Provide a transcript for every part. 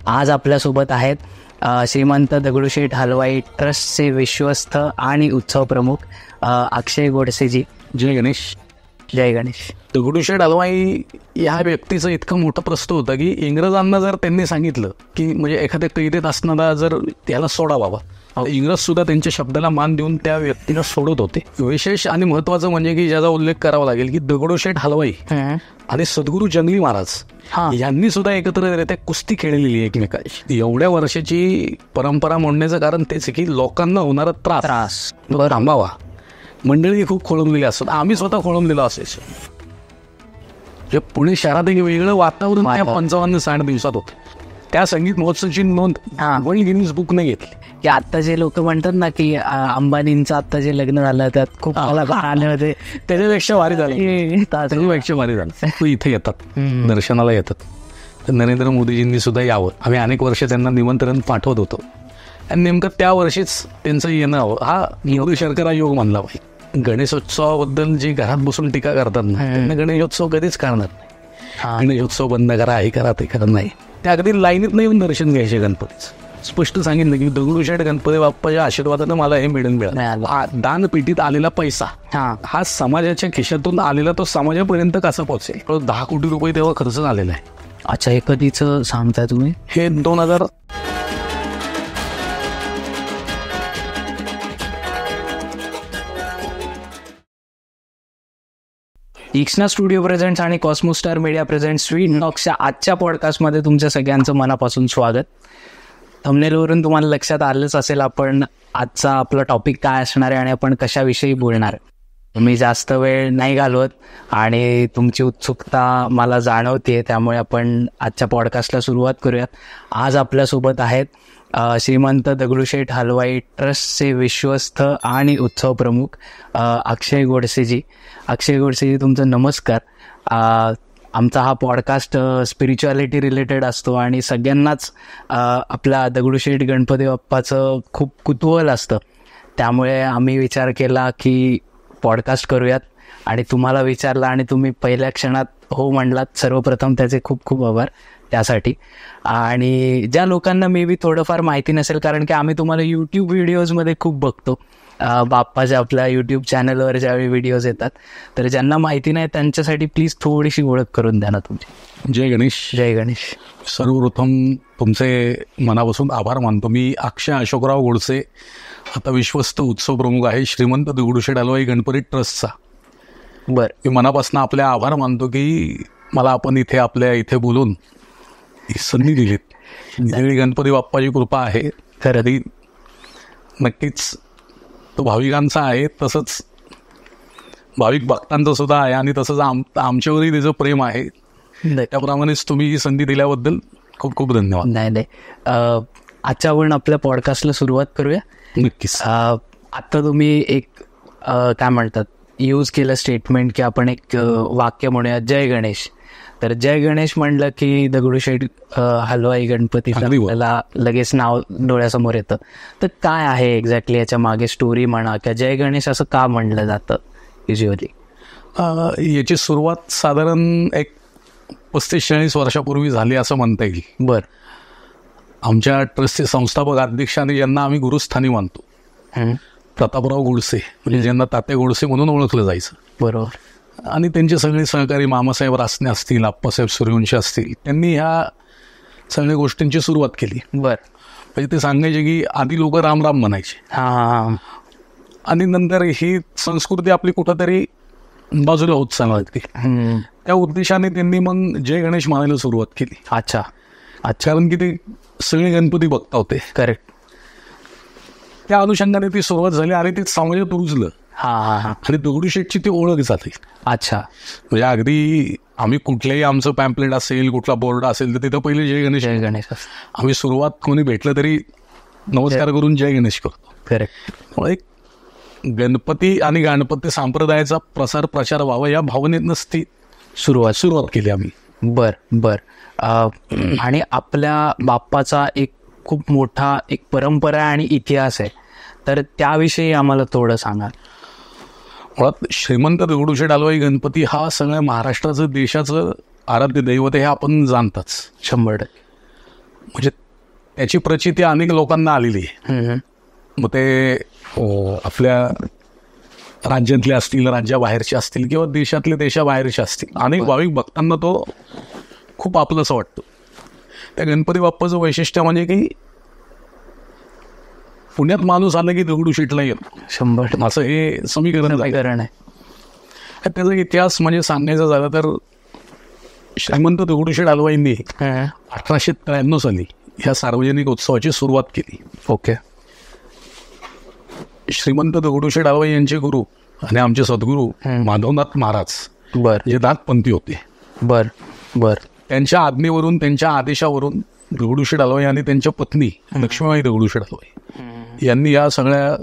आज आपल्यासोबत आहेत श्रीमंत दगडूशेठ हलवाई ट्रस्टचे विश्वस्त आणि उत्सव प्रमुख अक्षय गोडसेजी. जय गणेश. जय गणेश. दगडूशेठ हलवाई या व्यक्तीचं इतकं मोठं प्रश्न होतं की इंग्रजांना जर त्यांनी सांगितलं की म्हणजे एखाद्या कैदेत असणारा जर त्याला सोडा बाबा, इंग्रज सुद्धा त्यांच्या शब्दाला मान देऊन त्या व्यक्तीला सोडत होते. विशेष आणि महत्वाचं म्हणजे की ज्याचा उल्लेख करावा लागेल की दगडूशेठ हलवाई आणि सद्गुरू जंगली महाराज यांनी सुद्धा एकत्ररित्या कुस्ती खेळलेली एकमेकांची. एवढ्या वर्षाची परंपरा म्हणण्याचं कारण तेच की लोकांना होणारा त्रास थांबावा. मंडळी खूप खोळंबलेली असतात, आम्ही स्वतः खोळंबलेलो असायचो. जे पुणे शहरात एक वेगळं वातावरण त्या 55-60 दिवसात होतं. त्या संगीत महोत्सवाची नोंद वर्ल्ड गिनीज बुकने घेतली. की आत्ता जे लोक म्हणतात ना की अंबानींचं आत्ता जे लग्न झालं त्यात खूप आले होते, त्याच्यापेक्षा भारी झालं. त्याच्यापेक्षा भारी झालं. तो इथे येतात, दर्शनाला येतात. तर नरेंद्र मोदीजींनी सुद्धा यावं. आम्ही अनेक वर्ष त्यांना निमंत्रण पाठवत होतो आणि नेमकं त्या वर्षीच त्यांचं येणं हवं. हा योग शर्करा योग मानला पाहिजे. गणेशोत्सवाबद्दल जी घरात बसून टीका करतात ना, त्यांना गणेशोत्सव कधीच करणार नाही. गणेशोत्सव बंद करा, हे करा, ते करत नाही. त्या अगदी लाईनीत नाही येऊन दर्शन घ्यायचे गणपतीचं. स्पष्ट सांगितलं की दगडूशेठ गणपती बाप्पाच्या आशीर्वादानं मला हे मिळालं. दानपेटीत आलेला पैसा हा समाजाच्या खिशातून आलेला तो समाजापर्यंत कसा पोहोचेल. 10 कोटी रुपये तेव्हा खर्च झालेला आहे. अच्छा, हे कधीचं सांगताय तुम्ही? हे 2000 इक्सना स्टुडिओ प्रेझेंट्स आणि कॉस्मोस्टार मीडिया प्रेझेंट्स स्वीट टॉक्सच्या आजच्या पॉडकास्टमध्ये तुमच्या सगळ्यांचं मनापासून स्वागत. थंबनेलवरून तुम्हाला लक्षात आलंच असेल आपण आजचा आपला टॉपिक काय असणार आहे आणि आपण कशाविषयी बोलणार. मी जास्त वेळ नाही घालवत आणि तुमची उत्सुकता मला जाणवते, त्यामुळे आपण आजच्या पॉडकास्टला सुरुवात करूयात. आज आपल्यासोबत आहेत श्रीमंत दगडूशेठ हलवाई ट्रस्टचे विश्वस्त आणि उत्सव प्रमुख अक्षय गोडसेजी. अक्षय गोडसेजी, तुमचं नमस्कार. आमचा हा पॉडकास्ट स्पिरिच्युअलिटी रिलेटेड असतो आणि सगळ्यांनाच आपल्या दगडूशेठ गणपती बाप्पाचं खूप कुतूहल असतं. त्यामुळे आम्ही विचार केला की पॉडकास्ट करूयात आणि तुम्हाला विचारला आणि तुम्ही पहिल्या क्षणात हो म्हणलात. सर्वप्रथम त्याचे खूप खूप आभार त्यासाठी. आणि ज्या लोकांना मे बी थोडंफार माहिती नसेल, कारण की आम्ही तुम्हाला यूट्यूब व्हिडिओजमध्ये खूप बघतो, बाप्पाच्या आपल्या यूट्यूब चॅनलवर ज्यावेळी व्हिडिओज येतात, तर ज्यांना माहिती नाही त्यांच्यासाठी प्लीज थोडीशी ओळख करून द्या ना तुमची. जय गणेश. जय गणेश. सर्वप्रथम तुमचे मनापासून आभार मानतो. मी अक्षय अशोकराव गोडसे, आता विश्वस्त उत्सव प्रमुख आहे श्रीमंत दगडूशेठ हलवाई गणपती ट्रस्टचा. बरं, मी मनापासून आपले आभार मानतो की मला आपण इथे आपल्या इथे बोलून ही संधी दिलीत. गणपती बाप्पाची कृपा आहे खरं, नक्कीच तो भाविकांचा आहे, तसंच भाविक भक्तांचं सुद्धा आहे आणि तसंच आमच्यावरही त्याचं प्रेम आहे. त्याप्रमाणेच तुम्ही ही संधी दिल्याबद्दल खूप खूप धन्यवाद. नाही आजच्या आपण आपल्या पॉडकास्टला सुरुवात करूया. नक्कीच. आता तुम्ही एक काय म्हणतात यूज केलं स्टेटमेंट की आपण एक वाक्य म्हणूया, जय गणेश. तर जय गणेश म्हणलं की दगडूशेठ हलवाई गणपती आपल्याला लगेच नाव डोळ्यासमोर येतं. तर काय आहे एक्झॅक्टली याच्या मागे स्टोरी म्हणा, किंवा जय गणेश असं का म्हणलं जातं युजली? याची सुरुवात साधारण एक 35-40 वर्षापूर्वी झाली असं म्हणता येईल. बरं. आमच्या ट्रस्टचे संस्थापक अध्यक्ष आणि यांना आम्ही गुरुस्थानी मानतो, प्रतापराव गोडसे, म्हणजे ज्यांना तात्या गोडसे म्हणून ओळखलं जायचं. बरोबर. आणि त्यांचे सगळे सहकारी मामासाहेब रासने असतील, आप्पासाहेब सूर्यवंशी असतील, त्यांनी ह्या सगळ्या गोष्टींची सुरुवात केली. बरं. म्हणजे ते सांगायचे की आधी लोक राम राम म्हणायचे, आणि नंतर ही संस्कृती आपली कुठंतरी बाजूला होत चालली. त्या उद्देशाने त्यांनी मग जय गणेश म्हणायला सुरुवात केली. अच्छा. कारण की ते सगळे गणपती बघता होते. करेक्ट. त्या अनुषंगाने ती सुरुवात झाली आणि ते समाजात रुजलं. आणि दगडूशेठची ती ओळख झाली. अच्छा. म्हणजे अगदी आम्ही कुठल्याही आमचं पॅम्पलेट असेल, कुठला बोर्ड असेल, तर तिथं पहिले जय गणेश. जय गणेश. आम्ही सुरुवात कोणी भेटलं तरी नमस्कार करून जय गणेश करतो. करेक्ट. एक गणपती आणि गणपती संप्रदायाचा प्रचार व्हावा या भावनेतनंच ती सुरुवात केली आम्ही. बर. आणि आपल्या बाप्पाचा एक खूप मोठा एक परंपरा आणि इतिहास आहे, तर त्याविषयी आम्हाला थोडं सांगा. मुळात श्रीमंत दगडूशेठ हलवाई गणपती हा सगळ्या महाराष्ट्राचं, देशाचं आराध्य दैवत हे आपण जाणताच. 100%. म्हणजे त्याची प्रचिती अनेक लोकांना आलेली आहे. मग ते आपल्या राज्यातले असतील, राज्याबाहेरचे असतील किंवा देशातले देशाबाहेरचे असतील, अनेक भाविक भक्तांना तो खूप आपलंसं वाटतं. त्या गणपती बाप्पाचं वैशिष्ट्य म्हणजे की पुण्यात माणूस आला की दगडूशेठला येतो 100% असं हे समीकरण आहे. त्याचा इतिहास म्हणजे सांगायचा झाला तर श्रीमंत दगडूशेठ हलवाईंनी 1893 साली ह्या सार्वजनिक उत्सवाची सुरुवात केली. ओके. श्रीमंत दगडूशेठ हलवाई यांचे गुरु आणि आमचे सद्गुरू माधवनाथ महाराज बर जे नाथपंथी होते. बर बर त्यांच्या आज्ञेवरून, त्यांच्या आदेशावरून दगडूशेठ हलवाई आणि त्यांच्या पत्नी लक्ष्मीबाई दगडूशेठ हलवाई यांनी या सगळ्या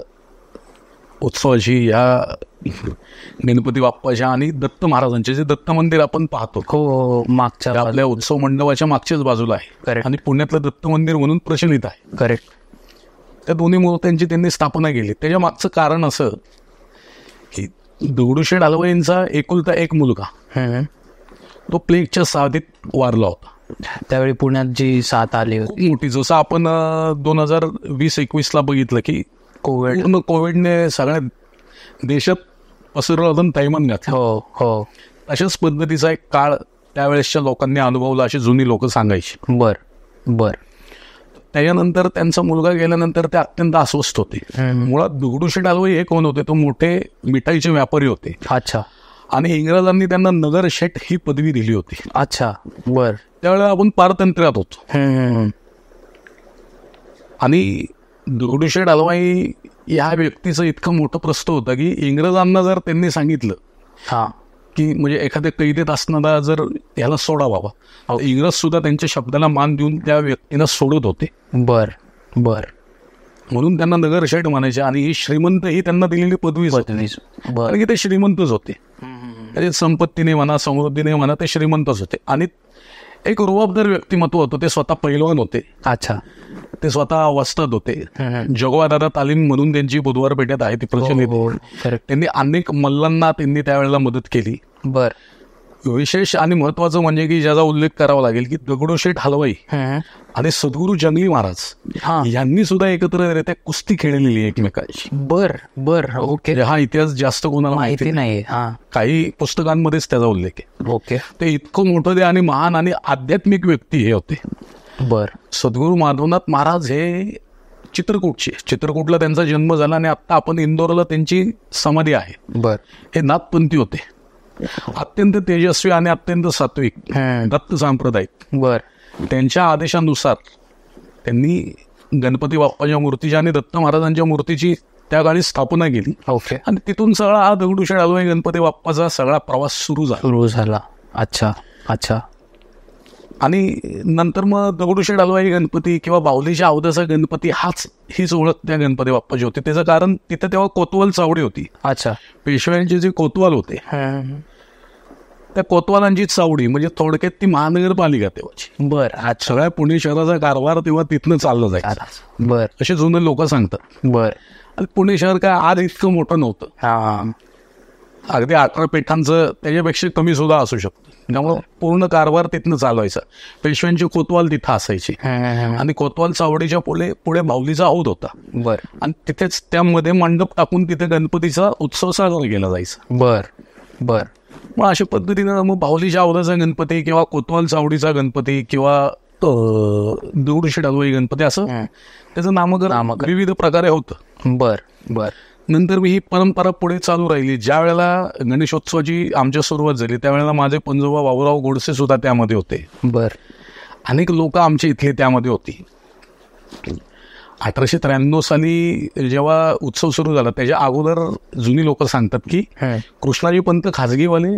उत्सवाची, या गणपती बाप्पाच्या आणि दत्त महाराजांचे जे दत्त मंदिर आपण पाहतो हो मागच्या आपल्या उत्सव मंडपाच्या मागच्याच बाजूला आहे. Correct. आणि पुण्यातलं दत्त मंदिर म्हणून प्रचलित आहे. करेक्ट. त्या दोन्ही मूर्त्यांची त्यांनी स्थापना केली. त्याच्या मागचं कारण असं की दगडूशेठ हलवाईंचा एकुलता एक मुलगा तो प्लेगच्या साथीत वारला होता. त्यावेळी पुण्यात जी साथ आली होती खूप मोठी, जसं आपण 2020-21 बघितलं की पूर्ण कोविडने सगळ्या देशात पसरलं होतं, थैमान घातलं. हो हो. अशाच पद्धतीचा एक काळ त्यावेळेसच्या लोकांनी अनुभवला अशी जुनी लोक सांगायची. बर बर. त्याच्यानंतर त्यांचा मुलगा गेल्यानंतर ते अत्यंत अस्वस्थ होते. मुळात दगडूशेठ हलवाई हे कोण होते? तो मोठे मिठाईचे व्यापारी होते. अच्छा. आणि इंग्रजांनी त्यांना नगर शेठ ही पदवी दिली होती. अच्छा. बर. त्यावेळेला आपण पारतंत्र्यात होतो. आणि दगडूशेठ हलवाई या व्यक्तीचं इतकं मोठं प्रस्त होतं की इंग्रजांना जर त्यांनी सांगितलं की म्हणजे एखाद्या कैदेत असणारा जर याला सोडा बाबा, इंग्रज सुद्धा त्यांच्या शब्दाला मान देऊन त्या व्यक्तीला सोडत होते. बर बर. म्हणून त्यांना नगरशेठ म्हणायचे. आणि ही श्रीमंत ही त्यांना दिलेली पदवी कारण की ते श्रीमंतच होते. म्हणजे संपत्तीने म्हणा, समृद्धीने म्हणा, ते श्रीमंतच होते. आणि एक रुबाबदार व्यक्तिमत्व होतं. ते स्वतः पैलवान होते. अच्छा. ते स्वतः वस्तात होते. जगवा दादा तालीम म्हणून त्यांची बुधवार पेठेत आहे ती प्रचलित. त्यांनी अनेक मल्लांना त्यांनी त्यावेळेला मदत केली. बर. विशेष आणि महत्वाचं म्हणजे की ज्याचा उल्लेख करावा लागेल की दगडूशेठ हलवाई आणि सद्गुरू जंगली महाराज यांनी सुद्धा एकत्ररित्या कुस्ती खेळलेली आहे एकमेकांची. बर बर. ओके. हा इतिहास जास्त कोणाला माहिती नाही. काही पुस्तकांमध्येच त्याचा उल्लेख आहे. ओके. ते इतकं मोठं आणि महान आणि आध्यात्मिक व्यक्ती हे होते. बर. सद्गुरू माधवनाथ महाराज हे चित्रकूटला त्यांचा जन्म झाला आणि आता आपण इंदोरला त्यांची समाधी आहे. बर. हे नाथपंथी होते. अत्यंत तेजस्वी आणि अत्यंत सात्विक दत्त सांप्रदायिक. बर. त्यांच्या आदेशानुसार त्यांनी गणपती बाप्पाच्या मूर्तीची आणि दत्त महाराजांच्या मूर्तीची त्या काळी स्थापना केली. ओके. आणि तिथून सगळा हा दगडूशेठ हलवाई गणपती बाप्पाचा सगळा प्रवास सुरू झाला. अच्छा अच्छा. आणि नंतर मग दगडूशेठ हलवाई गणपती किंवा बाहुलीच्या अवधाचा गणपती हीच ओळख त्या गणपती बाप्पाची होती. त्याचं कारण तिथे तेव्हा कोतवाल चावडी होती. अच्छा. पेशव्यांचे जे कोतवाल होते त्या कोतवालांची चावडी म्हणजे थोडक्यात ती महानगरपालिका तेव्हाची. बर. सगळ्या पुणे शहराचा कारभार तेव्हा तिथनं चाललं जायचं. बर. असे जुने लोक सांगतात. बर. आणि पुणे शहर काय आज इतकं मोठं नव्हतं. अगदी 18 पेठांचं त्याच्यापेक्षा कमी सुद्धा असू शकतं. त्यामुळे पूर्ण कारभार तिथनं चालवायचा. पेशव्यांची कोतवाल तिथं असायची. आणि कोतवाल चावडीच्या पुढे बाहुलीचा औध होता. बर. आणि तिथेच त्यामध्ये मंडप टाकून तिथे गणपतीचा उत्सव साजरा केला जायचा. बर बर. मग अशा पद्धतीनं मग बाहुलीच्या औधाचा गणपती किंवा कोतवाल चावडीचा गणपती किंवा दगडूशेठ हलवाई गणपती असं त्याचं नामकरण विविध प्रकारे होतं. बर बर. नंतर ही परंपरा पुढे चालू राहिली. ज्या वेळेला गणेशोत्सवाची आमच्या सुरुवात झाली त्यावेळेला माझे पंजोबा बाबूराव गोडसे सुद्धा त्यामध्ये होते. बर. अनेक लोक आमच्या इथले त्यामध्ये होती. 1893 साली जेव्हा उत्सव सुरू झाला त्याच्या अगोदर जुनी लोक सांगतात की कृष्णाजी पंत खाजगीवाले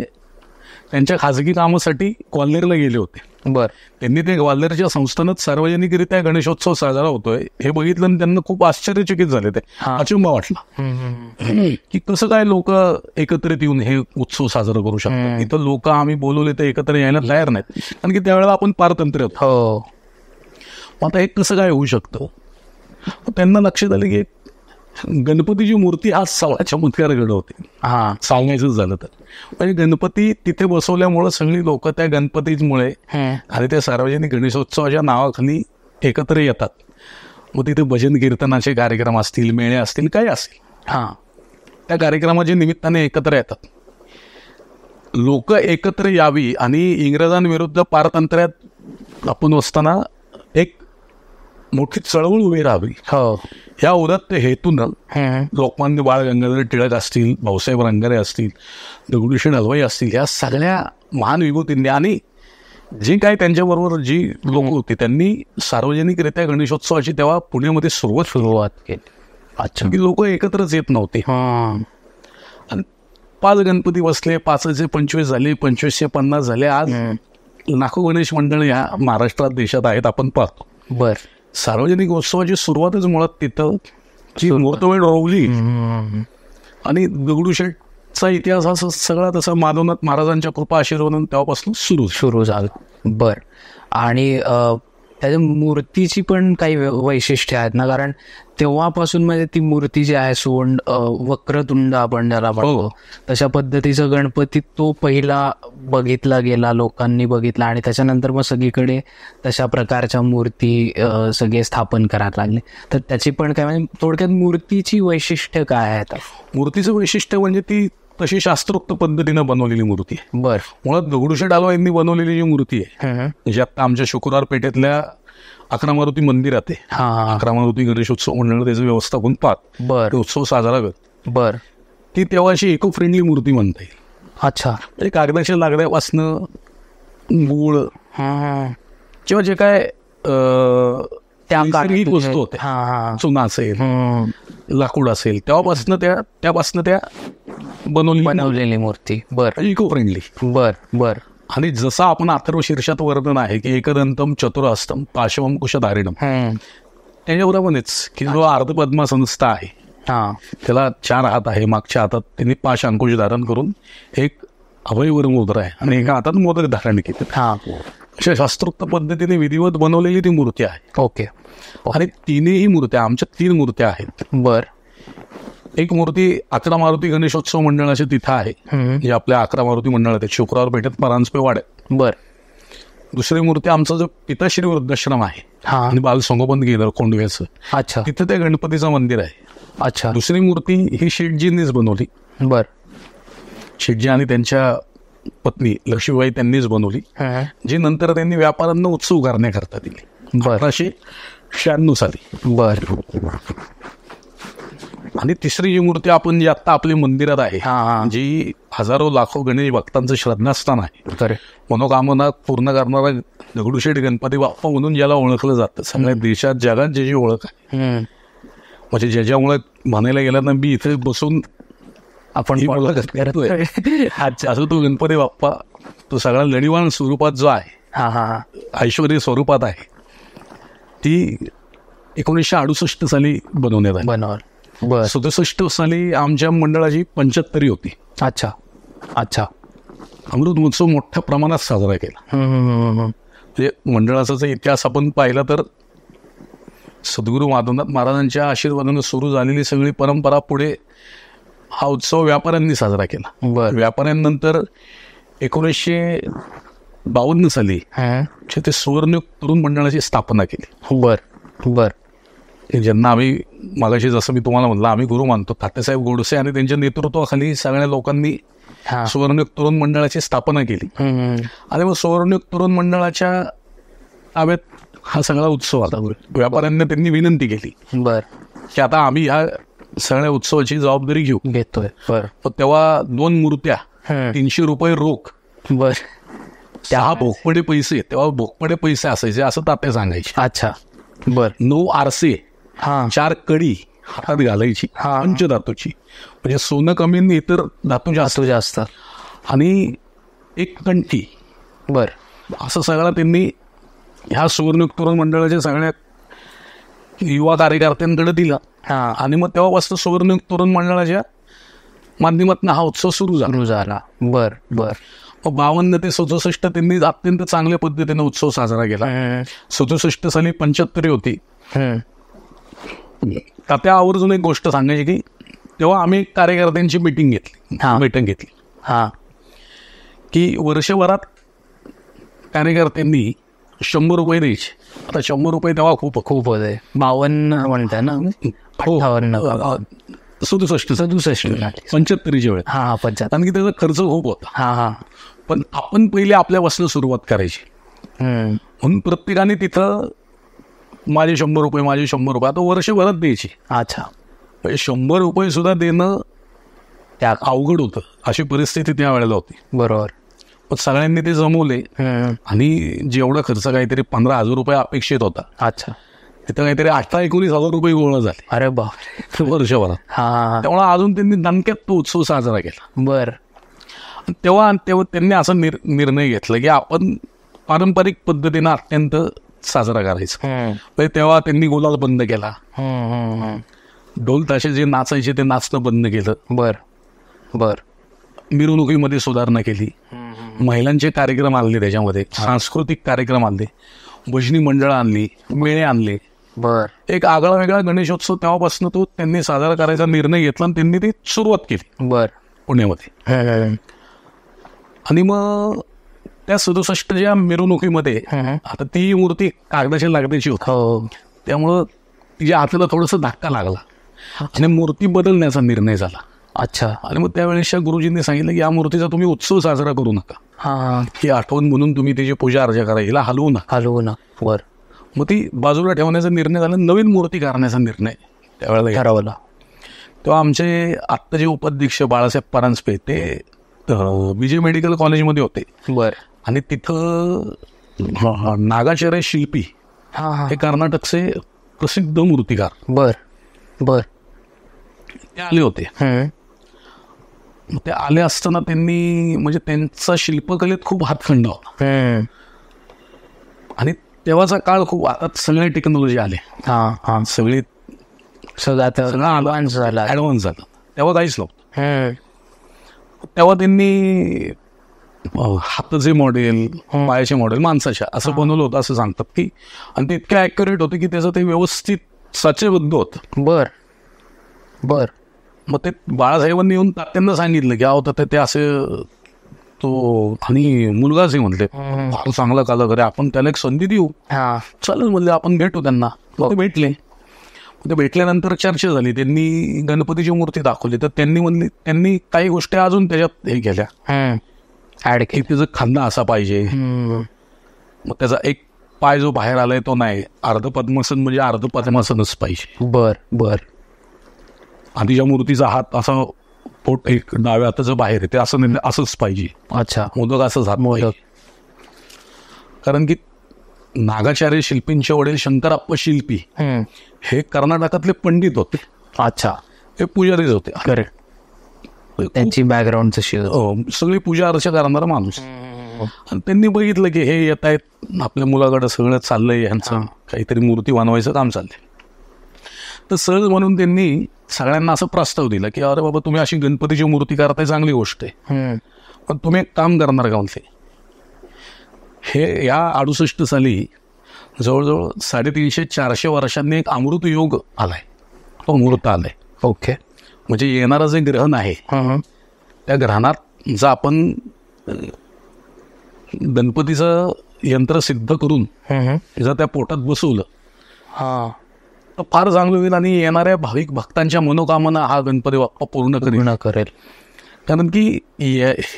त्यांच्या खाजगी कामासाठी ग्वाल्हेरला गेले होते. बर. त्यांनी ते ग्वाल्हेरच्या संस्थानात सार्वजनिकरित्या गणेशोत्सव साजरा होतोय हे बघितलं आणि त्यांना खूप आश्चर्यचकित झाले. ते अचंबा वाटला की कसं काय लोक एकत्रित येऊन हे उत्सव साजरा करू शकतात. इथं लोक आम्ही बोलवले तर एकत्र यायला तयार नाहीत कारण की त्यावेळेला आपण पारतंत्र्य होतो. आता हे कसं काय होऊ शकतं. त्यांना लक्षात आलं की गणपतीची मूर्ती आज सगळा चमत्कार घडवते. सांगायचं झालं तर म्हणजे गणपती तिथे बसवल्यामुळे सगळी लोक त्या गणपतीमुळे आणि त्या सार्वजनिक गणेशोत्सवाच्या नावाखाली एकत्र येतात. मग तिथे भजन कीर्तनाचे कार्यक्रम असतील, मेळे असतील, काही असतील, त्या कार्यक्रमाच्या निमित्ताने एकत्र येतात. लोक एकत्र यावी आणि इंग्रजांविरुद्ध पारतंत्र्यात आपण असताना एक मोठी चळवळ उभी राहावी, या उदात्त हेतून लोकमान्य बाळ गंगाधर टिळक असतील, भाऊसाहेब रंगारे असतील, दगडूशेठ हलवाई असतील, या सगळ्या महान विभूतींनी आणि जी काय त्यांच्याबरोबर जी लोक होती त्यांनी सार्वजनिकरित्या गणेशोत्सवाची तेव्हा पुण्यामध्ये सुरुवात केली. अच्छा. की लोक एकत्रच येत नव्हते. आणि 5 गणपती बसले, 5चे 25 झाले, 25चे 50 झाले. आज लाखो गणेश मंडळ या महाराष्ट्रात देशात आहेत, आपण पाहतो. सार्वजनिक उत्सवाची सुरुवातच मुळात तिथं जी मुहूर्तमेढ रोवली आणि दगडूशेठचा इतिहास असा सगळा तसा माधवनाथ महाराजांच्या कृपा आशीर्वादाने तेव्हापासून सुरू झालं. आणि त्याच्या मूर्तीची पण काही वैशिष्ट्य आहेत ना, कारण तेव्हापासून म्हणजे ती मूर्ती जी आहे सोंड वक्रतुंड आपण ज्याला म्हणतो तशा पद्धतीचा गणपती तो पहिला बघितला गेला, लोकांनी बघितला आणि त्याच्यानंतर मग सगळीकडे तशा प्रकारच्या मूर्ती सगळे स्थापन करायला लागले. तर त्याची पण काय म्हणजे थोडक्यात मूर्तीची वैशिष्ट्य काय आहे? मूर्तीचं वैशिष्ट्य म्हणजे ती तशी शास्त्रोक्त पद्धतीनं बनवलेली मूर्ती आहे. मुळात दगडूशेठ हलवाई यांनी बनवलेली जी मूर्ती आहे, म्हणजे आता आमच्या शुक्रवार पेठेतल्या 11 मारुती मंदिरात आहे, 11 मारुती गणेशोत्सव मंडळ त्याचं व्यवस्थापन पाहत उत्सव साजरा करत. ती तेव्हाची इको फ्रेंडली मूर्ती म्हणता येईल. अच्छा. म्हणजे कागदाच्या लागण्यापासनं गुळ किंवा जे काय त्या वस्तू होत्या, चुना असेल, लाकूड असेल, त्यापासनं त्या बनवलेली मूर्ती. Eco friendly. आणि जसं आपण अथर्व शीर्षात वर्णन आहे की एकदंतम चतुरहस्तम पाशवम कुशधारिणम, त्याच्याबरोबरच की जो अर्धपद्मासनस्थ आहे त्याला 4 हात आहे, मागच्या हातात त्यांनी 5 अंकुश धारण करून एक अभयवर मुद्रा आहे आणि एका हातात मोदक धारण केले. अशा शास्त्रोक्त पद्धतीने विधिवत बनवलेली ती मूर्ती आहे. ओके. आणि तिन्ही मूर्त्या, आमच्या 3 मूर्त्या आहेत. एक मूर्ती 11 मारुती गणेशोत्सव मंडळाच्या तिथं आहे, जे आपल्या 11 मारुती मंडळात आहे, शुक्रवार पेठेत परांजपे वाड्यात. दुसरी मूर्ती आमचा जो पिताश्री वृद्धाश्रम आहे आणि बालसंगोपन केंद्र कोंडव्याचं, अच्छा, तिथं त्या गणपतीचं मंदिर आहे. अच्छा. दुसरी मूर्ती ही शेठजींनीच बनवली. शेठजी आणि त्यांच्या पत्नी लक्ष्मीबाई त्यांनीच बनवली, जी नंतर त्यांनी व्यापाऱ्यांना उत्सव उभारण्याकरता दिली 1896 साली. आणि तिसरी जी मूर्ती आपण जी आता आपल्या मंदिरात आहे, जी हजारो लाखो गणेश भक्तांचं श्रद्धास्थान आहे, मनोकामना पूर्ण करणारा दगडूशेठ गणपती बाप्पा म्हणून ज्याला ओळखलं जातं सगळ्या देशात जगात, ज्याची ओळख आहे, म्हणजे ज्याच्यामुळे म्हणायला गेला ना मी इथे बसून आपण असं तो गणपती बाप्पा तो सगळा लढीवान स्वरूपात जो आहे, ऐश्वर्य स्वरूपात आहे, ती 1968 साली बनवण्यात आली. 67 साली आमच्या मंडळाची 75 होती. अच्छा. अच्छा. अमृत महोत्सव मोठ्या प्रमाणात साजरा केला. म्हणजे मंडळाचा इतिहास आपण पाहिला तर सद्गुरू माधवनाथ महाराजांच्या आशीर्वादाने सुरू झालेली सगळी परंपरा पुढे हा उत्सव व्यापाऱ्यांनी साजरा केला. व्यापाऱ्यांनंतर 1952 साली ते सुवर्ण तरुण मंडळाची स्थापना केली. ज्यांना आम्ही मागाशी जसं मी तुम्हाला म्हणलं आम्ही गुरु मानतो, तात्यासाहेब गोडसे आणि त्यांच्या नेतृत्वाखाली सगळ्या लोकांनी सुवर्णयुग तरुण मंडळाची स्थापना केली. आणि मग सुवर्णयुग तरुण मंडळाच्या ताब्यात हा सगळा उत्सव आला. व्यापाऱ्यांना त्यांनी विनंती केली की आता आम्ही ह्या सगळ्या उत्सवाची जबाबदारी घेतोय. तेव्हा 2 मूर्त्या 300 रुपये रोख, त्या भोगपडे पैसे, तेव्हा भोगपडे पैसे असायचे असं तात्या सांगायचे. अच्छा. 9 आरसे, 4 कडी हातात घालायची पंचधातूची, म्हणजे सोनं कमी आणि इतर धातू जास्त, आणि 1 कंठी. असं सगळं त्यांनी ह्या सुवर्णयुग तरुण मंडळाच्या सगळ्या युवा कार्यकर्त्यांकडे दिला. आणि मग तेव्हापासून सुवर्णयुग तरुण मंडळाच्या माध्यमातून हा उत्सव सुरू झाला. 52 ते 67 त्यांनी अत्यंत चांगल्या पद्धतीने उत्सव साजरा केला. 67 साली 75 होती. त्या आवर्जून एक गोष्ट सांगायची की तेव्हा आम्ही कार्यकर्त्यांची मीटिंग घेतली की वर्षभरात कार्यकर्त्यांनी 100 रुपये द्यायचे आता 100 रुपये तेव्हा खूप खूप होते. 52 म्हणताय ना, 58 67 75च्या वेळेस. हा 75. कारण की त्याचा खर्च खूप होता. हा हा. पण आपण पहिले आपल्यापासून सुरुवात करायची. म्हणून प्रत्येकाने तिथं माझे 100 रुपये, माझे 100 रुपये आता वर्षभरात द्यायची. अच्छा. 100 रुपये सुद्धा देणं त्या अवघड होतं, अशी परिस्थिती त्यावेळेला होती. बरोबर. पण सगळ्यांनी ते जमवले आणि जेवढा खर्च काहीतरी 15,000 रुपये अपेक्षित होता. अच्छा. तिथं काहीतरी 18-19,000 रुपये गोळा झाले. अरे बाप. वर्षभरात. हा. त्यामुळे अजून त्यांनी दणक्यात तो उत्सव साजरा केला. बर. तेव्हा त्यांनी असा निर्णय घेतला की आपण पारंपरिक पद्धतीनं अत्यंत साजरा करायचा. तेव्हा त्यांनी गुलाल बंद केला. ढोल ताशे जे नाचायचे ते नाचणं बंद केलं. बर बर. मिरवणुकीमध्ये सुधारणा केली. महिलांचे कार्यक्रम आणले, त्याच्यामध्ये सांस्कृतिक कार्यक्रम आणले, भजनी मंडळं आणली, मेळे आणले. बर. एक आगळा वेगळा गणेशोत्सव तेव्हापासून तो त्यांनी साजरा करायचा निर्णय घेतला आणि त्यांनी ती सुरुवात केली. बर. पुण्यामध्ये. आणि मग त्या 67च्या मिरवणुकीमध्ये आता ती मूर्ती कागदाच्या लागण्याची होती. त्यामुळं तिच्या हाताला थोडासा धक्का लागला आणि मूर्ती बदलण्याचा निर्णय झाला. अच्छा. आणि मग त्यावेळेसच्या गुरुजींनी सांगितलं की या मूर्तीचा तुम्ही उत्सव साजरा करू नका. ही आठवण म्हणून तुम्ही तिची पूजा अर्चा करा, हिला हलवू नका. बर. मग ती बाजूला ठेवण्याचा निर्णय झाला, नवीन मूर्ती करण्याचा निर्णय त्यावेळेला ठरवला. तेव्हा आमचे आत्ता जे उपाध्यक्ष बाळासाहेब परांजपे ते विजय मेडिकल कॉलेजमध्ये होते. बर. आणि तिथं नागाचार्य शिल्पी हे कर्नाटकचे प्रसिद्ध मूर्तिकार. बर बर. ते आले होते. ते आले असताना त्यांनी म्हणजे त्यांचा शिल्पकलेत खूप हातखंडा होता. आणि तेव्हाचा काळ खूप, आता सगळे टेक्नॉलॉजी आले. सगळे सगळं ऍडव्हान्स झाला. तेव्हा काहीच नव्हतं. तेव्हा त्यांनी हाताचे मॉडेल, पायाचे मॉडेल माणसाच्या असं बनवलं होतं असं सांगतात की. आणि ते इतकं ॲक्युरेट होतं की त्याचं ते व्यवस्थित साचेबद्ध होतं. बर बर. मग ते बाळासाहेबांनी येऊन तात्यांना सांगितलं की अहो तर ते असं तो, आणि मुलगाच हे म्हणले फार चांगला कलाकार आहे, आपण त्याला एक संधी देऊ. चालेल म्हणले, आपण भेटू त्यांना. मग ते भेटले. ते भेटल्यानंतर चर्चा झाली, त्यांनी गणपतीची मूर्ती दाखवली. तर त्यांनी काही गोष्टी अजून त्याच्यात हे केल्या ऍड की त्याचा खांदा असा पाहिजे. मग त्याचा एक पाय जो बाहेर आलाय तो नाही, अर्ध पद्मासन म्हणजे अर्ध पद्मासनच पाहिजे. बर बर. आधीच्या मूर्तीचा हात असा पोट एक डाव्या हाताचं बाहेर आहे, ते असं नाही, असंच पाहिजे. अच्छा. मोदक असंच हात मोदक. कारण की नागाचार्य शिल्पींचे वडील शंकरप्पा शिल्पी हे कर्नाटकातले पंडित होते. अच्छा. हे पुजारीच होते. करेक्ट. त्यांची बॅकग्राऊंड सगळी पूजा अर्चा करणारा माणूस. आणि त्यांनी बघितलं की हे येत आहेत आपल्या मुलाकडे, सगळं चाललंय यांचं काहीतरी मूर्ती बनवायचं काम चाललंय. तर सहज म्हणून त्यांनी सगळ्यांना असं प्रस्ताव दिला की अरे बाबा तुम्ही अशी गणपतीची मूर्ती करताय, चांगली गोष्ट आहे, पण तुम्ही एक काम करणार का म्हणते. हे या 68 साली जवळजवळ 350-400 वर्षांनी एक अमृत योग आलाय, तो मुहूर्त आलाय. ओके. म्हणजे येणारं जे ग्रहण आहे त्या ग्रहणात जर आपण गणपतीचं यंत्र सिद्ध करून जर त्या पोटात बसवलं तर फार चांगलं होईल आणि येणाऱ्या भाविक भक्तांच्या मनोकामना हा गणपती बाप्पा पूर्ण करेल. कारण की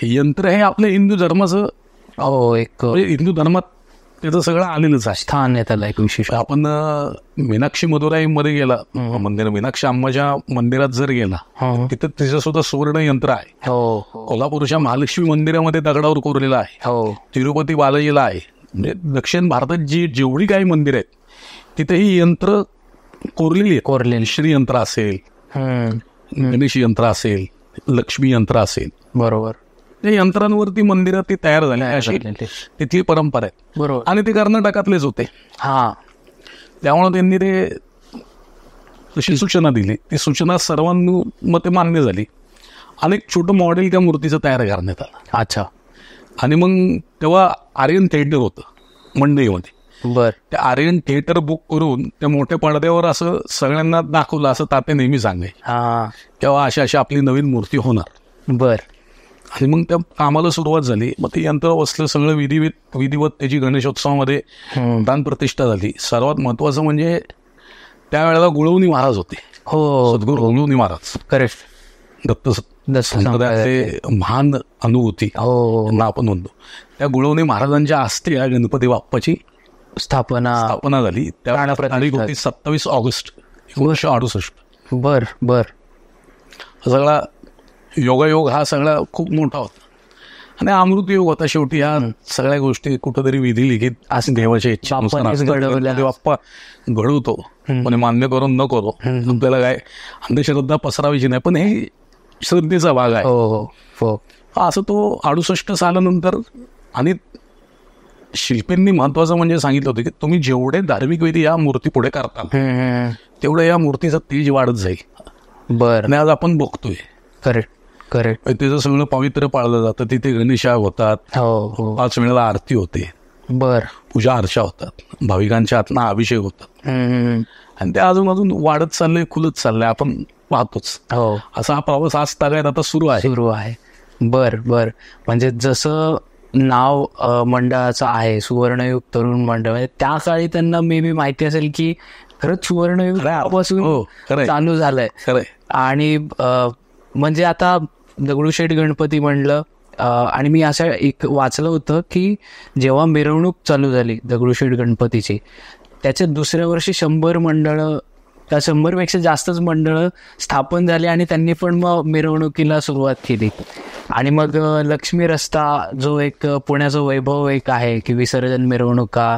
यंत्र हे आपल्या हिंदू धर्माचं एक हिंदू धर्मात त्याचं सगळं आलेलंच आहे, स्थान आहे त्याला एक विशेष. आपण मीनाक्षी मदुराईमध्ये गेला मंदिर, मीनाक्षी अम्माच्या मंदिरात जर गेला तिथं तिचं सुद्धा सुवर्ण यंत्र आहे. कोल्हापूरच्या महालक्ष्मी मंदिरामध्ये दगडावर कोरलेलं आहे. तिरुपती बालाजीला आहे. म्हणजे दक्षिण भारतात जेवढी काही मंदिर आहेत तिथे ही यंत्र कोरलेली श्रीयंत्र असेल, गणेश यंत्र असेल, लक्ष्मी यंत्र असेल. बरोबर. त्या यंत्रांवरती मंदिरात ती तयार झाली अशी तिथली परंपरा आहे. बरोबर. आणि ते कर्नाटकातलेच होते. त्यामुळे त्यांनी ते तशी सूचना दिली. ती सूचना सर्वांनी मग ते मान्य झाली. आणि एक छोटं मॉडेल त्या मूर्तीचं तयार करण्यात आलं. अच्छा. आणि मग तेव्हा आर्यन थिएटर होतं मंडईमध्ये. बर. ते आर्यन थिएटर बुक करून त्या मोठ्या पडद्यावर असं सगळ्यांना दाखवलं, असं तात्या नेहमी सांगाय. हा. तेव्हा अशी आपली नवीन मूर्ती होणार. बर. आणि मग त्या कामाला सुरुवात झाली. मग ते यंत्र बसलं, सगळं विधिवत त्याची गणेशोत्सवामध्ये दान प्रतिष्ठा झाली. सर्वात महत्वाचं म्हणजे त्यावेळेला गुळवणी महाराज होते. हो, सद्गुरू गुळवणी महाराज, करेक्ट. दत्त महान अनुभूती यांना आपण म्हणतो. त्या गुळवणी महाराजांच्या हस्ते या गणपती बाप्पाची स्थापना झाली. त्या तारीख होती 27 ऑगस्ट 1968. बर. सगळा योगायोग हा सगळा खूप मोठा होता आणि अमृत योग होता. शेवटी ह्या सगळ्या गोष्टी कुठंतरी विधी लिखित असं देवाच्या इच्छा बाप्पा घडवतो. पण मान्य करो न करो, आपल्याला काय अंधश्रद्धा पसरावायची नाही, पण हे श्रद्धेचा भाग आहे. असं तो 68 सालानंतर. आणि शिल्पींनी महत्वाचं म्हणजे सांगितलं होतं की तुम्ही जेवढे धार्मिक विधी या मूर्ती पुढे करता तेवढं या मूर्तीचं तेज वाढत जाईल. बर. आणि आज आपण बघतोय. करेक्ट. त्याचं सगळं पवित्र पाळलं जातं. तिथे गणेशाग होतात, 5 वेळेला आरती होते, बर, पूजा अर्चा होतात, भाविकांच्या हातनं अभिषेक होतात. आणि ते अजून वाढत चाललंय, खुलत चाललंय, आपण पाहतोच. असा हा प्रवास आज तागायत आता सुरू आहे. बर. म्हणजे जसं नाव मंडळाचं आहे सुवर्णयुग तरुण मंडळ, म्हणजे त्या काळी त्यांना मे बी माहिती असेल की खरंच सुवर्णयुग पासून चालू झालंय. आणि म्हणजे आता दगडूशेठ गणपती म्हणलं, आणि मी असं एक वाचलं होतं की जेव्हा मिरवणूक चालू झाली दगडूशेठ गणपतीची, त्याच्या दुसऱ्या वर्षी 100 मंडळं, त्या 100पेक्षा जास्तच मंडळं स्थापन झाली आणि त्यांनी पण मग मिरवणुकीला सुरुवात केली. आणि मग लक्ष्मी रस्ता जो एक पुण्याचं वैभव एक आहे की विसर्जन मिरवणुका,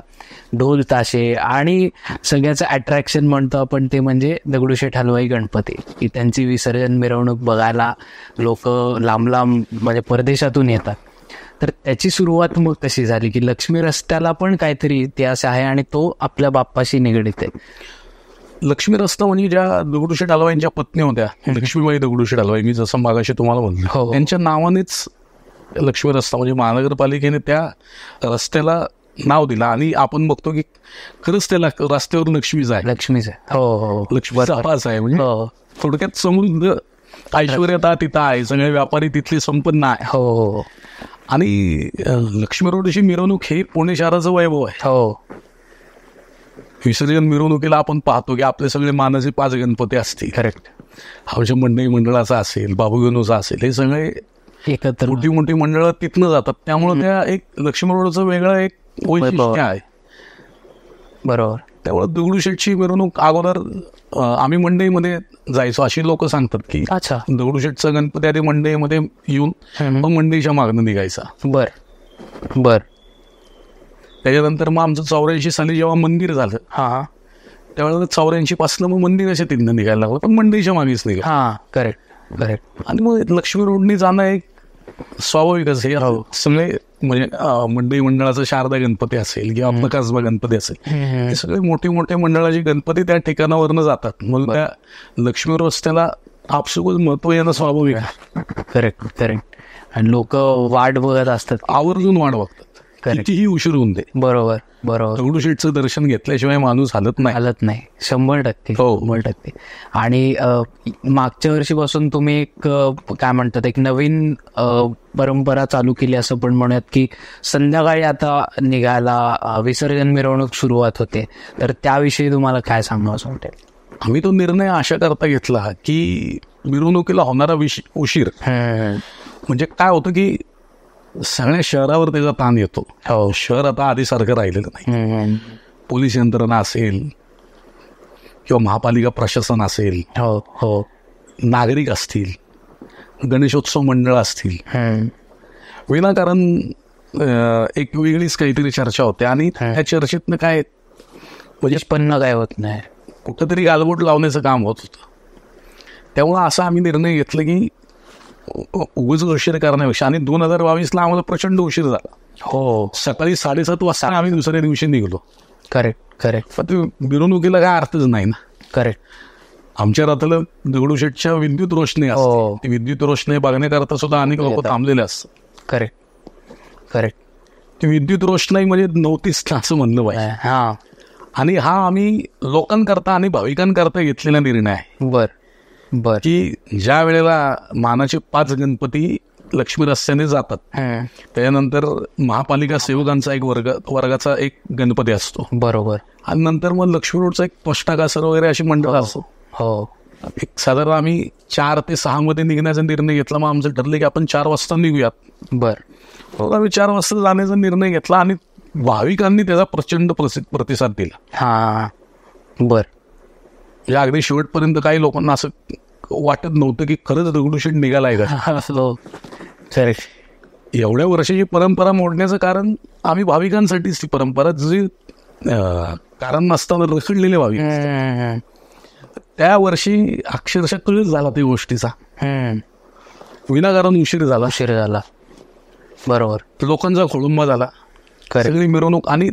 ढोल ताशे, आणि सगळ्याचं अट्रॅक्शन म्हणतो आपण ते म्हणजे दगडूशेठ हलवाई गणपती, की त्यांची विसर्जन मिरवणूक बघायला लोक लांब म्हणजे परदेशातून येतात. तर त्याची सुरुवात मग कशी झाली की लक्ष्मी रस्त्याला पण काहीतरी इतिहास आहे आणि तो आपल्या बाप्पाशी निगडीत आहे. लक्ष्मी रस्ता म्हणजे ज्या दगडूशेठ हलवाईंच्या पत्नी होत्या, लक्ष्मीबाई दगडूशेठ हलवाई, मी जसं मागाशी तुम्हाला म्हणतो, त्यांच्या नावानेच लक्ष्मी रस्ता म्हणजे महानगरपालिकेने त्या रस्त्याला नाव दिलं. आणि आपण बघतो की खरंच त्या रस्त्यावर लक्ष्मीच आहे. लक्ष्मीचा वास आहे. म्हणजे थोडक्यात समृद्ध ऐश्वर्यता तिथं आहे, सगळे व्यापारी तिथले संपन्न आहे. आणि लक्ष्मी रोडची मिरवणूक हे पुणे शहराचं वैभव आहे. विसर्जन मिरवणुकीला आपण पाहतो की आपले सगळे मानाचे 5 गणपती असतील. करेक्ट. आमच्या मंडई मंडळाचा असेल, बाबूगणूचा असेल, हे सगळे एकत्र मोठी मंडळं तिथनं जातात. त्यामुळे त्या एक लक्ष्मी रोडचं वेगळं एक वैशिष्ट्य आहे. बरोबर. त्यामुळे दगडूशेठची मिरवणूक अगोदर आम्ही मंडईमध्ये जायचो, अशी लोक सांगतात की दगडूशेठचा गणपती आधी मंडईमध्ये येऊन मग मंडईच्या मागणं निघायचा. बर. त्याच्यानंतर मग आमचं 84 साली जेव्हा मंदिर झालं, त्यावेळेला 84 पासून मग मंदिर असे तिथनं निघायला लागलं, पण मंडईच्या मागेच निघाल. करेक्ट. आणि मग लक्ष्मी रोडनी जाणं एक स्वाभाविकच आहे. सगळे म्हणजे मंडई मंडळाचा शारदा गणपती असेल किंवा आपला कसबा गणपती असेल, हे सगळे मोठे मोठे गणपती त्या ठिकाणावरनं जातात. मग त्या लक्ष्मी रस्त्याला आपसुकच महत्व येणं स्वाभाविक आहे. करेक्ट. आणि लोक वाट बघत असतात, आवर्जून वाट बघतात, कितीही उशीर होऊन दे. बरोबर. दगडूशेठचं दर्शन घेतल्याशिवाय माणूस हलत नाही. 100%. आणि मागच्या वर्षीपासून तुम्ही एक काय म्हणतात एक नवीन परंपरा चालू केली असं पण म्हणूयात की संध्याकाळी आता निघायला विसर्जन मिरवणूक सुरुवात होते, तर त्याविषयी तुम्हाला काय सांगावं वाटेल? आम्ही तो निर्णय अशा करता घेतला की मिरवणुकीला होणारा उशीर म्हणजे काय होतं की सगळ्या शहरावर त्याचा ताण येतो. शहर आता आधीसारखं राहिलेलं नाही. पोलीस यंत्रणा असेल किंवा महापालिका प्रशासन असेल, नागरिक असतील, गणेशोत्सव मंडळ असतील, विनाकारण एक वेगळीच काहीतरी चर्चा होते. आणि त्या चर्चेतनं काय म्हणजे उत्पन्न काय होत नाही, कुठंतरी गालबोट लावण्याचं काम होत होतं. त्यामुळं असा आम्ही निर्णय घेतला की उगाच उशीर करण्यापेक्षा, आणि 2022ला आम्हाला प्रचंड उशीर झाला. सकाळी 7:30 वाजता आम्ही दुसऱ्या दिवशी निघलो. करेक्ट. पण मिरवणुकीला काय अर्थच नाही ना. करेक्ट. आमच्या रात्राला दगडूशेठच्या विद्युत रोषणाई असते, विद्युत रोषणाई बघण्याकरता सुद्धा अनेक लोक थांबलेले असतात. करेक्ट. ती विद्युत रोषणाई म्हणजे नव्हतीच असं म्हणलं पाहिजे. आणि हा आम्ही लोकांकरता आणि भाविकांकरता घेतलेला निर्णय आहे. बर. की ज्या वेळेला मानाचे 5 गणपती लक्ष्मी रस्त्याने जातात. त्याच्यानंतर महापालिका सेवकांचा एक वर्गाचा एक गणपती असतो. बरोबर. आणि नंतर मग लक्ष्मी रोडचा एक पोष्टाकासर वगैरे अशी मंडळ असतो. हो. एक साधारण आम्ही 4 ते 6 मध्ये निघण्याचा निर्णय घेतला. मग आमचं ठरलं की आपण 4 वाजता निघूयात. बर. आम्ही 4 वाजता जाण्याचा निर्णय घेतला आणि भाविकांनी त्याचा प्रचंड प्रतिसाद दिला. हा. बर. या अगदी शेवटपर्यंत काही लोकांना असं वाटत नव्हतं की खरंच दगडूशेठ निघालाय का. एवढ्या वर्षाची परंपरा मोडण्याचं कारण आम्ही भाविकांसाठीच ती परंपरा जी कारण नसताना रखडलेले भाविक त्या वर्षी अक्षरशः कळत झाला त्या गोष्टीचा. विनाकारण उशीर झाला. बरोबर. लोकांचा खोळंबा झाला. सगळी मिरवणूक. आणि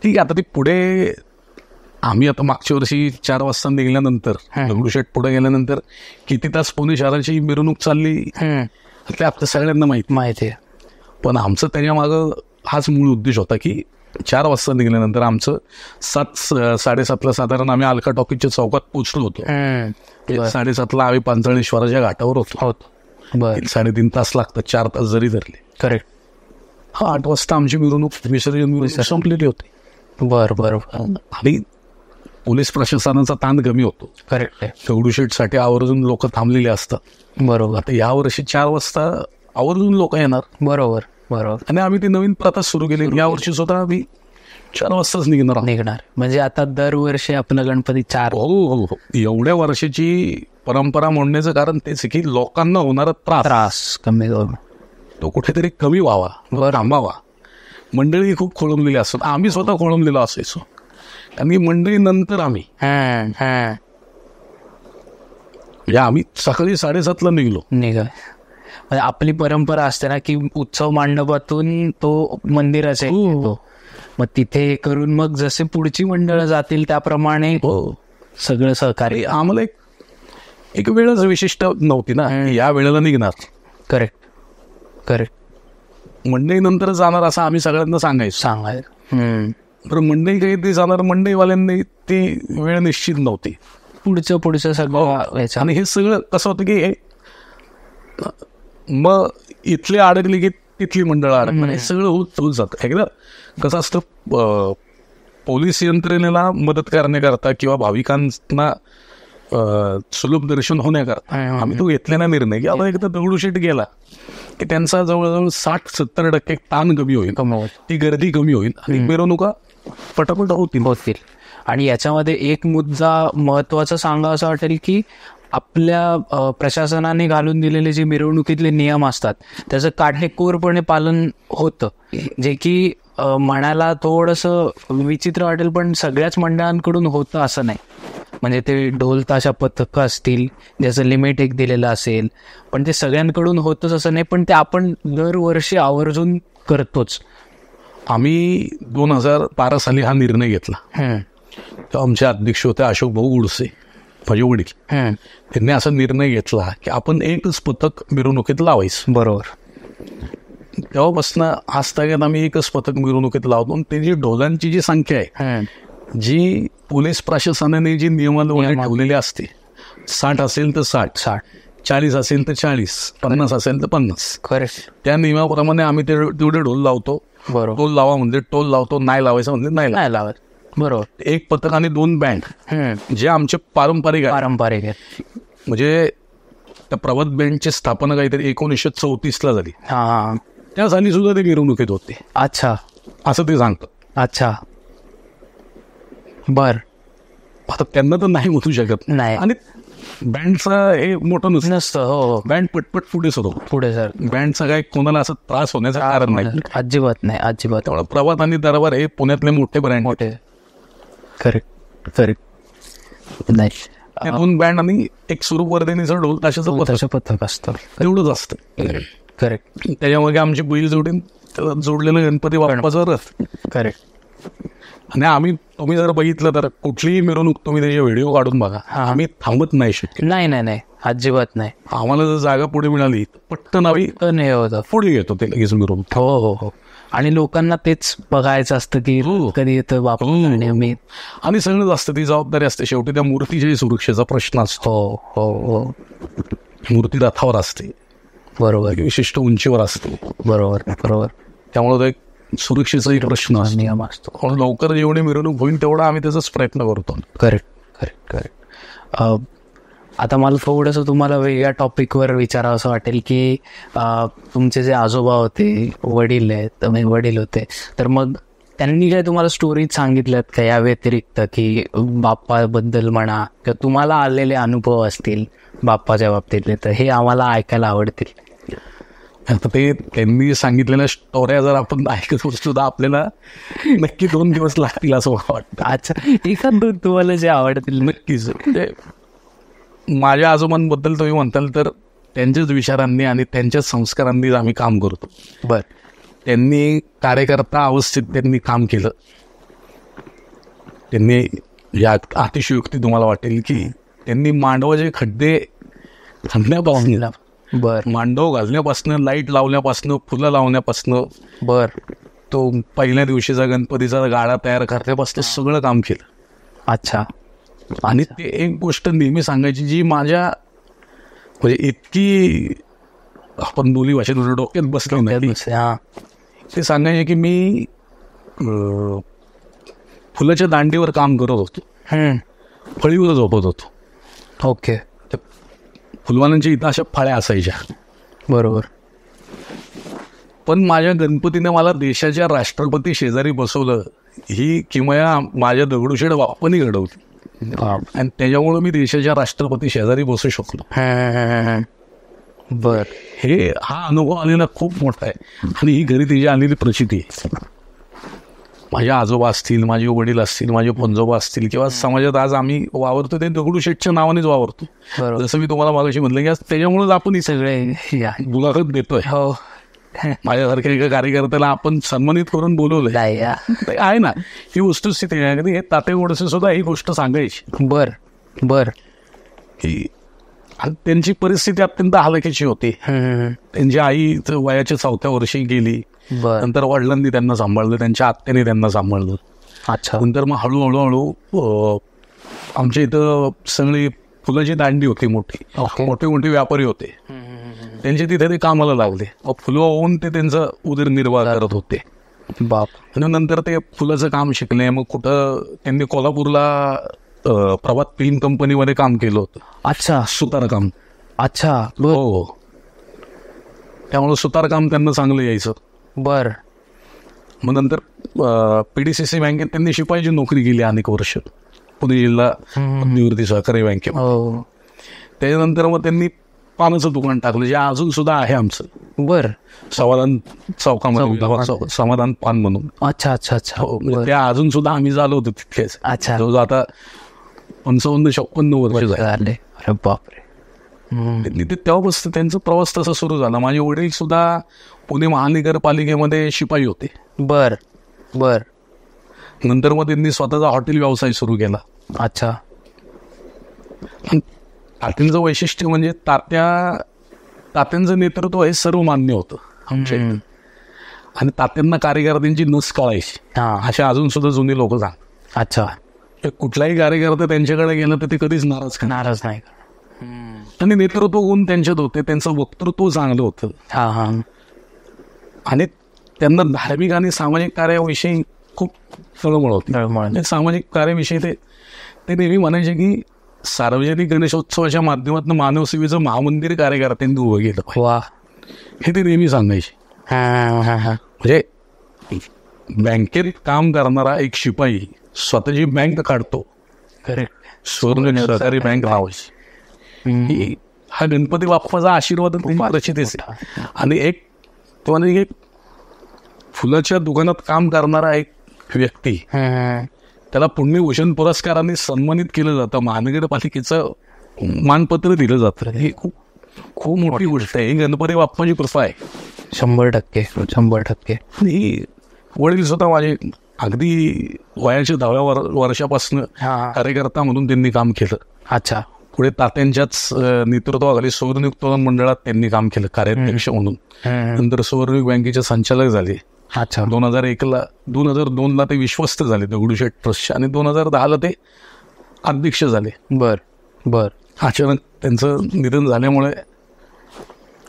ठीक आहे, आता ती पुढे आम्ही आता मागच्या वर्षी 4 वाजता निघाल्यानंतर दगडूशेठ पुढे गेल्यानंतर किती तास पुणे शहराची मिरवणूक चालली ते आपल्या सगळ्यांना माहिती आहे. पण आमचं त्याच्या मागं हाच मूळ उद्देश होता की 4 वाजता निघाल्यानंतर आमचं 7-7:30 साधारण आम्ही अलका टॉकीजच्या चौकात पोहोचलो होतो. 7:30 आम्ही पांचाळेश्वराच्या घाटावर होतो. 3.5 तास लागतात, 4 तास जरी धरले. करेक्ट. 8 वाजता आमची मिरवणूक विसर्जन संपलेली होती. बरं. आणि पोलीस प्रशासनाचा ताण कमी होतो. करेक्ट. दगडूशेठसाठी आवर्जून लोक थांबलेले असतात. बरोबर. आता यावर्षी 4 वाजता आवर्जून लोक येणार. बरोबर. आणि आम्ही ती नवीन प्रथा सुरू केली. यावर्षी स्वतः आम्ही 4 वाजताच निघणार. म्हणजे आता दरवर्षी आपलं गणपती 4. हो. एवढ्या वर्षाची परंपरा मोडण्याचं कारण तेच की लोकांना होणारा त्रास कमी तो कुठेतरी कमी व्हावा, थांबावा. मंडळी खूप खोळंबलेली असतात. आम्ही स्वतः खोळंबलेलो असायचो. आणि मंडळी नंतर आम्ही सकाळी 7:30 निघलो. म्हणजे आपली परंपरा असते ना की उत्सव मंडपातून तो मंदिराचा येतो. मग तिथे करून मग जसे पुढची मंडळं जातील त्याप्रमाणे सगळं सहकार्य. आम्हाला एक वेळच विशिष्ट नव्हती ना, या वेळेला निघणार. करेक्ट. मंडई नंतर जाणार असं आम्ही सगळ्यांना सांगायचं. बरं, मंडई काही ती जाणार, मंडईवाल्यांनी ती वेळ निश्चित नव्हती. पुढचं सगळं. आणि हे सगळं कसं होतं की मग इथली अडकली की तिथली मंडळं अडकली. हे सगळं होत जातं. एकदा कसं असतं, पोलीस यंत्रणेला मदत करण्याकरता किंवा भाविकांना सुलभ दर्शन होण्याकरता आम्ही तो घेतलेला निर्णय की आता एकदा दगडूशेठ गेला की त्यांचा जवळजवळ 60-70% ताण कमी होईल, ती गर्दी कमी होईल आणि मिरवणुका पटापट होतील. आणि याच्यामध्ये एक मुद्दा महत्वाचा सांगा असं वाटेल की आपल्या प्रशासनाने घालून दिलेले जे मिरवणुकीतले नियम असतात त्याचं काटेकोरपणे पालन होतं, जे की म्हणायला थोडंसं विचित्र वाटेल पण सगळ्याच मंडळांकडून होतं असं नाही. म्हणजे ते ढोल ताशा पथकं असतील ज्याचं लिमिट एक दिलेलं असेल, पण ते सगळ्यांकडून होतंच असं नाही. पण ते आपण दरवर्षी आवर्जून करतोच. आम्ही 2012 साली हा निर्णय घेतला. तर आमचे अध्यक्ष होते अशोक भाऊ गुडसे, माझे वडील. त्यांनी असा निर्णय घेतला की आपण एकच पथक मिरवणुकीत लावायचं. बरोबर. तेव्हापासून आज तागात आम्ही एकच पथक मिरवणुकीत लावतो. त्याची ढोलांची जी संख्या आहे, जी पोलीस प्रशासनाने जी नियमावली ठेवलेली असते, 60 असेल तर 60, 40 असेल तर 40, 50 असेल तर 50, त्या नियमाप्रमाणे आम्ही तेवढे ढोल लावतो. बरोबर. टोल लावा म्हणजे टोल लावतो, नाही लावायचं म्हणजे नाही लावत. बरोबर. एक पथक आणि 2 बँड जे आमचे पारंपरिक आहेत. म्हणजे त्या प्रभात बँडची स्थापना काहीतरी 1934 झाली. त्या साली सुद्धा ते मिरवणुकीत होते. अच्छा, असं ते सांगतात. अच्छा, बर. आता त्यांना तर नाही म्हणू शकत नाही. आणि बँडचा हे मोठं नसतं. हो, बँड पटपट पुढे सर बँडचा काय कोणाला असं त्रास होण्याचं कारण नाही. अजिबात नाही. त्यामुळे प्रभात आणि दरबार हे पुण्यातले मोठे ब्रँड. करेक्ट. नाही, 2 बँड आणि एक स्वरूप वर्धनीचं ढोल ताशाचं पथक असतं, एवढंच असतं. करेक्ट. त्याच्यामध्ये आमची बैल जोडलेलं गणपती बाप्पाचं रथ. करेक्ट. आणि तुम्ही जर बघितलं तर कुठलीही मिरवणूक तुम्ही त्याचे व्हिडिओ काढून बघा, आम्ही थांबत नाही शक्य. नाही, अजिबात नाही. आम्हाला जर जागा पुढे मिळाली पटकन आम्ही पुढे घेतो ते लगेच मिरवणूक. हो. आणि लोकांना तेच बघायचं असतं की कधी येतं बापू. आणि सगळंच असतं, ती जबाबदारी असते. शेवटी त्या मूर्तीच्या सुरक्षेचा प्रश्न असतो. हो. मूर्ती रथावर असते. बरोबर. विशिष्ट उंचीवर असतो. बरोबर बरोबर. त्यामुळे तो एक सुरक्षेचा एक प्रश्न असतो. नियम असतो. म्हणून लवकर जेवढी मिरवणूक होईल तेवढा आम्ही त्याचाच प्रयत्न करतो. Correct correct correct. आता मला थोडंसं तुम्हाला वेगळ्या टॉपिकवर विचारावं असं वाटेल की तुमचे जे आजोबा होते, वडील आहेत, वडील होते, तर मग त्यांनी काय तुम्हाला स्टोरीज सांगितल्यात का या व्यतिरिक्त, की बाप्पाबद्दल म्हणा किंवा तुम्हाला आलेले अनुभव असतील बाप्पाच्या बाबतीतले, तर हे आम्हाला ऐकायला आवडतील. आता ते त्यांनी सांगितलेल्या स्टोऱ्या जर आपण ऐकत सुद्धा आपल्याला नक्की 2 दिवस लागतील असं मला वाटतं. अच्छा, एखाद दोन तुम्हाला जे आवडतील. नक्कीच. म्हणजे माझ्या आजोबांबद्दल तुम्ही म्हणताल तर त्यांच्याच विचारांनी आणि त्यांच्याच संस्कारांनी आम्ही काम करतो. बर. त्यांनी कार्यकर्ता अवस्थेत त्यांनी काम केलं. त्यांनी या अतिशयोक्ती तुम्हाला वाटेल की त्यांनी मांडवाचे खड्डे खणण्यापासून, बर, मांडव घालण्यापासून, लाईट लावण्यापासून, फुलं लावण्यापासून, बर, तो पहिल्या दिवशीचा गणपतीचा गाडा तयार करण्यापासून सगळं काम केलं. अच्छा. आणि ते एक गोष्ट नेहमी सांगायची जी माझ्या म्हणजे इतकी आपण बोली भाषेत डोक्यात बसलो नाही. ते सांगायचे की मी फुलाच्या दांडीवर काम करत होतो, फळीवर झोपत होतो. ओके. फुलवानांच्या इथं अशा फळ्या असायच्या. बरोबर. पण माझ्या गणपतीने मला देशाच्या राष्ट्रपती शेजारी बसवलं, ही किमया माझ्या दगडूशेठ बाप्पांनी घडवली. आणि त्याच्यामुळे मी देशाच्या राष्ट्रपती शेजारी बसू शकलो. बर. हा अनुभव आलेला खूप मोठा आहे. आणि ही घरी तिची आलेली प्रचिती आहे. माझ्या आजोबा असतील, माझे वडील असतील, माझे पंजोबा असतील, किंवा समाजात आज आम्ही वावरतो ते दगडूशेठच्या नावानेच वावरतो. जसं मी तुम्हाला मागाशी म्हटलं की त्याच्यामुळेच आपण सगळे मुलाखत देतोय. हो. माझ्यासारख्या एका कार्यकर्त्याला आपण सन्मानित करून बोलवलं आहे ना. ही वस्तुस्थिती आहे. हे तात्या गोडसे सुद्धा ही गोष्ट सांगायची. बर बर. की त्यांची परिस्थिती अत्यंत हलकीची होती. त्यांची आई वयाच्या 4थ्या वर्षी गेली. नंतर वडिलांनी त्यांना सांभाळलं, त्यांच्या आत्याने त्यांना सांभाळलं. अच्छा. नंतर मग हळूहळू आमच्या इथं सगळी फुलाची दांडी होती, मोठी मोठे मोठे व्यापारी होते. त्यांचे तिथे ते कामाला लागले. फुलं होऊन ते त्यांचा उदरनिर्वाह करत होते. बाप. आणि नंतर ते फुलाचं काम शिकले. मग कुठं त्यांनी कोल्हापूरला प्रभात फिल्म कंपनीमध्ये काम केलं होतं. अच्छा. सुतारकाम. अच्छा. हो. त्यामुळे सुतारकाम त्यांना चांगलं यायचं. बर. मग नंतर PDCC बँकेत त्यांनी शिपाईची नोकरी केली अनेक वर्ष, पुणे जिल्हा मध्यवर्ती सहकारी बँकेत. त्याच्यानंतर मग त्यांनी पानाचं दुकान टाकलं, जे अजून सुद्धा आहे आमचं. बर. समाधान चौकामध्ये समाधान पान म्हणून. अच्छा अच्छा अच्छा. म्हणजे त्या अजून सुद्धा आम्ही झालो होतो तितकेच. अच्छा. आता 55-56 वर्ष झाले. अरे बापरे. तेव्हापासून त्यांचा प्रवास तसा सुरू झाला. माझे वडील सुद्धा पुणे महानगरपालिकेमध्ये शिपाई होते. बर बर. नंतर मग त्यांनी स्वतःचा हॉटेल व्यवसाय सुरू केला. अच्छा. तात्यांचं वैशिष्ट्य म्हणजे तात्यांचं नेतृत्व हे सर्व मान्य होतं आमच्या. आणि तात्यांना कार्यकर्त्यांची नस कळायची, अशा अजून सुद्धा जुनी लोक सांग. अच्छा. कुठलाही कार्यकर्ता त्यांच्याकडे गेलं तर ते कधीच नाराज नाही. आणि नेतृत्व गुण त्यांच्यात होते, त्यांचं वक्तृत्व चांगलं होतं. आणि त्यांना धार्मिक आणि सामाजिक कार्याविषयी खूप तळमळ होती. सामाजिक कार्याविषयी ते नेहमी म्हणायचे की सार्वजनिक गणेशोत्सवाच्या माध्यमातून मानव सेवेचं महामंदिर कार्यकर्त्यांनी उभं केलं. वा. हे ते नेहमी सांगायचे. म्हणजे बँकेत काम करणारा एक शिपाई स्वतःची बँक काढतो. करेक्ट. स्वर्ण सहकारी बँक लावायची. हा गणपती बाप्पाचा आशीर्वाद प्रचितीच आहे. आणि एक तो म्हणजे एक फुलाच्या दुकानात काम करणारा एक व्यक्ती, त्याला पुण्यभूषण पुरस्काराने सन्मानित केलं जातं, महानगरपालिकेचं मानपत्र दिलं जातं. ही खूप मोठी गोष्ट आहे. ही गणपती बाप्पाची कृपा आहे. 100%. ही वडील स्वतः माझे अगदी वयाच्या 10व्या वर्षापासून कार्यकर्ता म्हणून त्यांनी काम केलं. अच्छा. पुढे तात्यांच्याच नेतृत्वाखाली सुवर्णयुक्त मंडळात त्यांनी काम केलं कार्याध्यक्ष म्हणून. नंतर सुवर्णयुक्त बँकेचे संचालक झाले. अच्छा. 2002ला ते विश्वस्त झाले दगडूशेठ ट्रस्टचे, आणि 2010ला ते अध्यक्ष झाले. बर बर. अचानक त्यांचं निधन झाल्यामुळे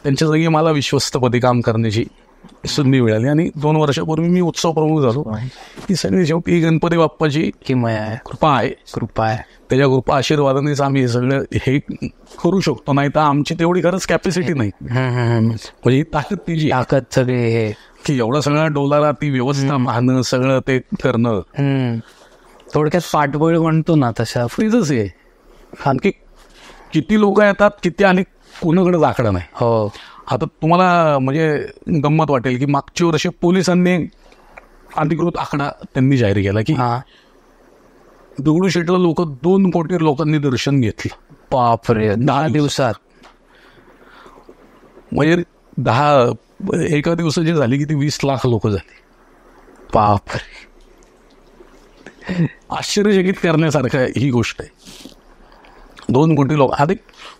त्यांच्या जागी मला विश्वस्तपदी काम करण्याची संधी मिळाली आणि 2 वर्षापूर्वी मी उत्सव प्रमुख झालो. ही सगळी शेवटी गणपती बाप्पाची किमया आहे, कृपा आहे. कृपा आहे. त्याच्या कृपा आशीर्वादानेच आम्ही हे सगळं हे करू शकतो. नाही तर आमची तेवढी खरंच कॅपॅसिटी नाही. म्हणजे ही ताकद तिची ताकद सगळे हे की एवढा सगळा डोलारा ती व्यवस्था पाहणं, सगळं ते करणं. थोडक्यात पाठबळ म्हणतो ना तशा. फ्रीजच आहे. आणखी किती लोक येतात, किती आणि कोणाकडे आकडा नाही. हो. आता तुम्हाला म्हणजे गंमत वाटेल की मागच्या वर्षी पोलिसांनी अधिकृत आकडा त्यांनी जाहीर केला की दगडूशेठला 2 कोटी लोकांनी दर्शन घेतलं. बापरे, 10 दिवसात. म्हणजे 10 एका दिवसाची झाली की ती 20 लाख लोक झाली. बापरे, आश्चर्यचकित करण्यासारखं ही गोष्ट आहे. 2 कोटी लोक. आधी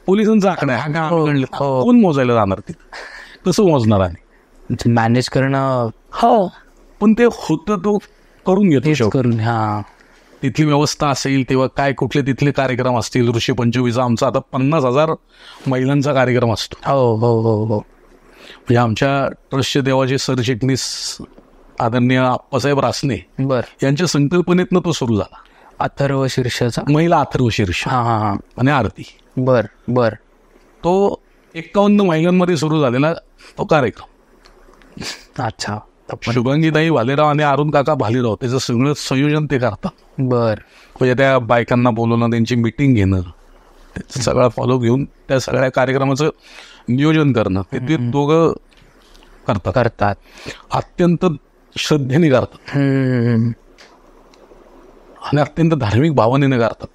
पोलिसांचा आकडा आहे. हा का कोण मोजायला जाणार? ते कसं मोजणार आहे? मॅनेज करणं. हो, पण ते होतं तो करून घेतो करून. हा, तिथली व्यवस्था असेल तेव्हा काय कुठले तिथले कार्यक्रम असतील. ऋषी पंचवीचा आमचा आता 50,000 महिलांचा कार्यक्रम असतो. हो हो हो हो. म्हणजे आमच्या ट्रस्टचे देवाचे सरचिटणीस आदरणीय आप्पासाहेब रासने यांच्या संकल्पनेतनं तो सुरू झाला. अथर्व शीर्षाचा महिला अथर्व शीर्ष आणि आरती. बर. तो 51 महिलांमध्ये सुरू झालेला तो कार्यक्रम. अच्छा. शुभांगीताई भालेराव आणि अरुण काका भालेराव त्याचं सगळं संयोजन ते करतात. म्हणजे त्या बायकांना बोलवणं, त्यांची मिटिंग घेणं, त्याचा सगळा फॉलो घेऊन त्या सगळ्या कार्यक्रमाचं नियोजन करणं ते दोघं करतात. अत्यंत श्रद्धेने करतात आणि अत्यंत धार्मिक भावनेने करतात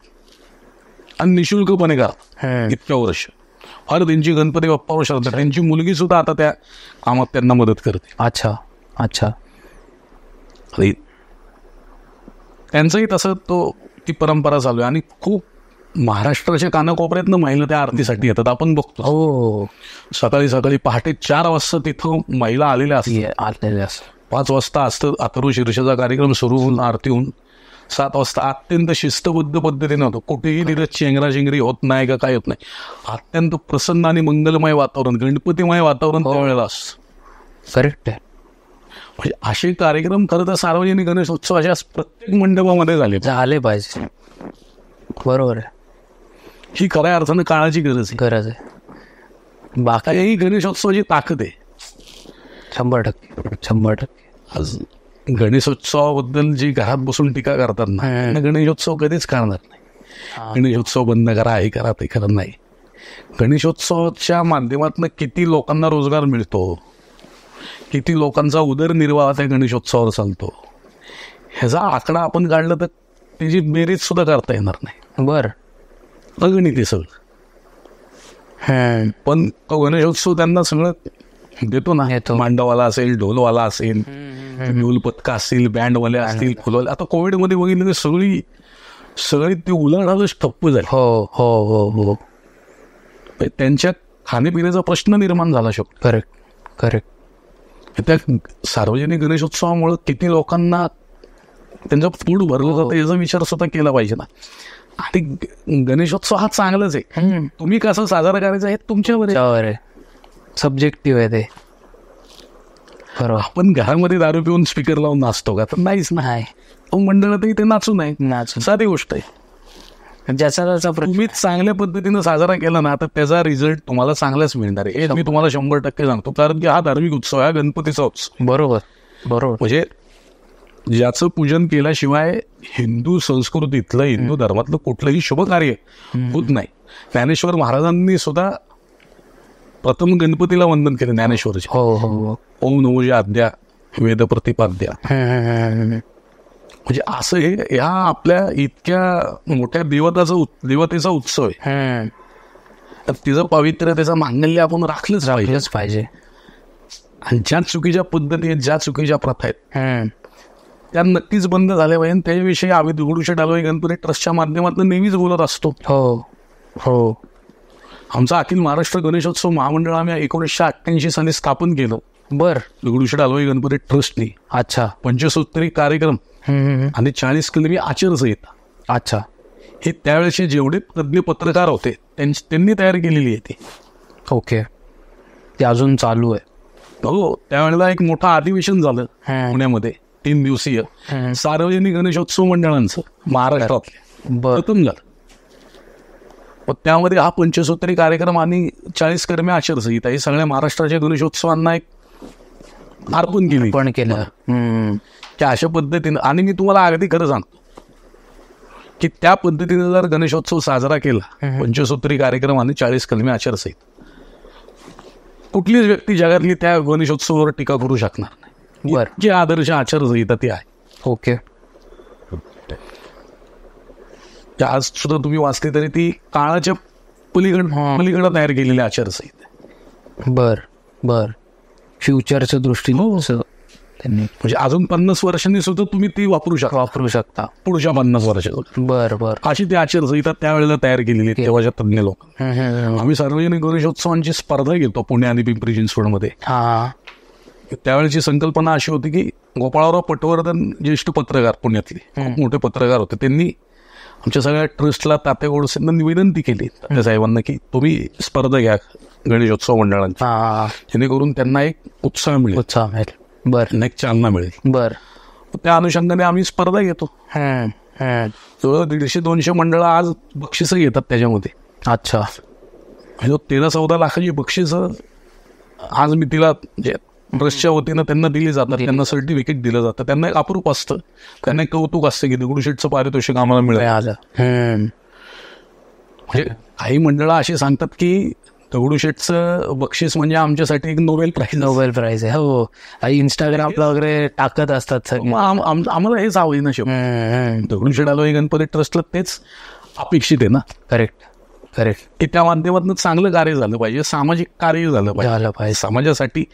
आणि निशुल्कपणे करतात. इतक्या वर्ष फार त्यांची गणपती बाप्पावर श्रद्धा. त्यांची मुलगी सुद्धा आता त्या कामात त्यांना मदत करते. अच्छा. त्यांचंही तसं ती परंपरा चालू आहे आणि खूप महाराष्ट्राच्या कानाकोपऱ्यातनं महिला त्या आरतीसाठी येतात. आपण बघतो सकाळी पहाटे 4 वाजता तिथं महिला आलेल्या असतात. 5 वाजता असतं अथर्व शीर्षाचा कार्यक्रम सुरू होऊन आरती होऊन 7 वाजता अत्यंत शिस्तबद्ध पद्धतीने होतो. कुठेही तिथं चेंगराचेंगरी होत नाही का काय होत नाही. अत्यंत प्रसन्न आणि मंगलमय वातावरण, गणपतीमय वातावरण त्यावेळेला असतं. करेक्ट आहे. म्हणजे असे कार्यक्रम खरं तर सार्वजनिक गणेशोत्सवाच्या प्रत्येक मंडपामध्ये झाले पाहिजे. बरोबर आहे. ही खऱ्या अर्थानं काळाची गरज आहे. बाकी ही गणेशोत्सवाची ताकद आहे. 100%. आज गणेशोत्सवाबद्दल जी घरात बसून टीका करतात ना, गणेशोत्सव कधीच करणार नाही. गणेशोत्सव बंद करा, हे करा, ते करत नाही. गणेशोत्सवाच्या माध्यमातून किती लोकांना रोजगार मिळतो, किती लोकांचा उदरनिर्वाह त्या गणेशोत्सवावर चालतो, ह्याचा आकडा आपण काढला तर त्याची बेरीज सुद्धा करता येणार नाही. अगणित आहे सगळं. पण तो गणेशोत्सव त्यांना सगळं देतो ना. मांडवाला असेल, ढोलवाला असेल, ढोल पथका असतील, बँडवाले असतील, फुलवाले. आता कोविडमध्ये बघितलं तर सगळी ती उलाढालच ठप्प झाली. हो. त्यांच्या खाण्यापिण्याचा प्रश्न निर्माण झाला शकतो. करेक्ट. त्या सार्वजनिक गणेशोत्सवामुळे किती लोकांना त्यांचं पोट भरलं जातं याचा विचार सुद्धा केला पाहिजे ना. आणि गणेशोत्सव हा चांगलाच आहे. तुम्ही कसं साजरा करायचा हे तुमच्यावर आहे. सब्जेक्टिव्ह आहे ते. आपण घरामध्ये दारू पिऊन स्पीकर लावून नाचतो का? तर नाहीच नाही. मंडळातही ते नाचू नये. साधी गोष्ट आहे. ज्याचा तुम्ही चांगल्या पद्धतीनं साजरा केला ना तर त्याचा रिझल्ट तुम्हाला चांगलाच मिळणार आहे. हे मी तुम्हाला 100% सांगतो. कारण की हा धार्मिक उत्सव आहे, गणपतीचा उत्सव. बरोबर. म्हणजे ज्याचं पूजन केल्याशिवाय हिंदू संस्कृतीतलं, हिंदू धर्मातलं कुठलंही शुभ कार्य होत नाही. ज्ञानेश्वर महाराजांनी सुद्धा प्रथम गणपतीला वंदन केलं. ज्ञानेश्वरचे ओम नमोजी आद्या वेद प्रतिपाद्या. म्हणजे असं हे ह्या आपल्या इतक्या मोठ्या देवतेचा उत्सव आहे. तिचं पावित्र्य, त्याचं मांगल्य आपण राखलंच पाहिजे. आणि ज्या चुकीच्या पद्धती आहेत, ज्या चुकीच्या प्रथा आहेत त्या नक्कीच बंद झाल्या पाहिजे. त्याविषयी आम्ही दगडूशेठ हलवाई गणपती ट्रस्टच्या माध्यमातून नेहमीच बोलत असतो. आमचा अखिल महाराष्ट्र गणेशोत्सव महामंडळ आम्ही 1988 साली स्थापन केलं. दगडूशेठ हलवाई गणपती ट्रस्टनी. 75 कार्यक्रम आणि 40 कलमी आचारसंहिता. हे त्यावेळेचे जेवढे तज्ञ पत्रकार होते त्यांनी तयार केलेली आहे ती. ते अजून चालू आहे. हो, त्यावेळेला एक मोठं अधिवेशन झालं पुण्यामध्ये 3 दिवसीय सार्वजनिक गणेशोत्सव मंडळांचं महाराष्ट्रातले प्रथम झालं. मग त्यामध्ये हा पंचसूत्री कार्यक्रम आणि 40 कर्मे आचारसंहिता हे सगळ्या महाराष्ट्राच्या गणेशोत्सवांना एक अर्पण केली पण केलं की अशा पद्धतीनं. आणि मी तुम्हाला अगदी खरं सांगतो की त्या पद्धतीने जर गणेशोत्सव साजरा केला, पंचसूत्री कार्यक्रम आणि 40 कलमी आचारसंहिता, कुठलीच व्यक्ती जगातली त्या गणेशोत्सवावर टीका करू शकणार नाही. बरं, जी आदर्श आचारसंहिता ती आहे. ओके. आज सुद्धा तुम्ही वाचली तरी ती काळाच्या पलीकडे तयार केलेली आचारसंहिता. बर फ्युचरच्या दृष्टीने त्यांनी म्हणजे अजून 50 वर्षांनी सुद्धा तुम्ही ती वापरू शकता पुढच्या 50 वर्षात. बर अशी ती आचारसंहिता त्यावेळेला तयार केलेली तेव्हाच्या तज्ञ लोक. आम्ही सार्वजनिक गणेशोत्सवांची स्पर्धा घेतो पुणे आणि पिंपरी चिंचवडमध्ये. त्यावेळेची संकल्पना अशी होती की गोपाळराव पटवर्धन ज्येष्ठ पत्रकार पुण्यातले खूप मोठे पत्रकार होते, त्यांनी आमच्या सगळ्या ट्रस्टला तात्या गोडसेंना विनंती केली तात्या साहेबांना की तुम्ही स्पर्धा घ्या गणेशोत्सव मंडळांची, जेणेकरून त्यांना एक उत्साह मिळेल, बरं, एक चालना मिळेल. बरं, त्या अनुषंगाने आम्ही स्पर्धा घेतो. जवळ 150-200 मंडळं आज बक्षिसं घेतात त्याच्यामध्ये. अच्छा. म्हणजे 13-14 लाखाची बक्षिसं आज मी तिला म्हणजे ट्रस्टच्या वतीनं त्यांना दिली जातात, त्यांना सर्टिफिकेट दिलं जातं, त्यांना एक अप्रूप असतं, त्यांना एक कौतुक असतं की दगडूशेठचं पारितोषिक आम्हाला मिळालं. म्हणजे काही मंडळं अशी सांगतात की दगडूशेठचं बक्षीस म्हणजे आमच्यासाठी एक नोबेल प्राईज आहे. हो, इंस्टाग्रामला वगैरे टाकत असतात. आम्हाला हेच आवडीनं शेवट दगडूशेठ हलवाई गणपती ट्रस्टला तेच अपेक्षित आहे ना. करेक्ट की त्या माध्यमातून चांगलं कार्य झालं पाहिजे, सामाजिक कार्य झालं पाहिजे समाजासाठी.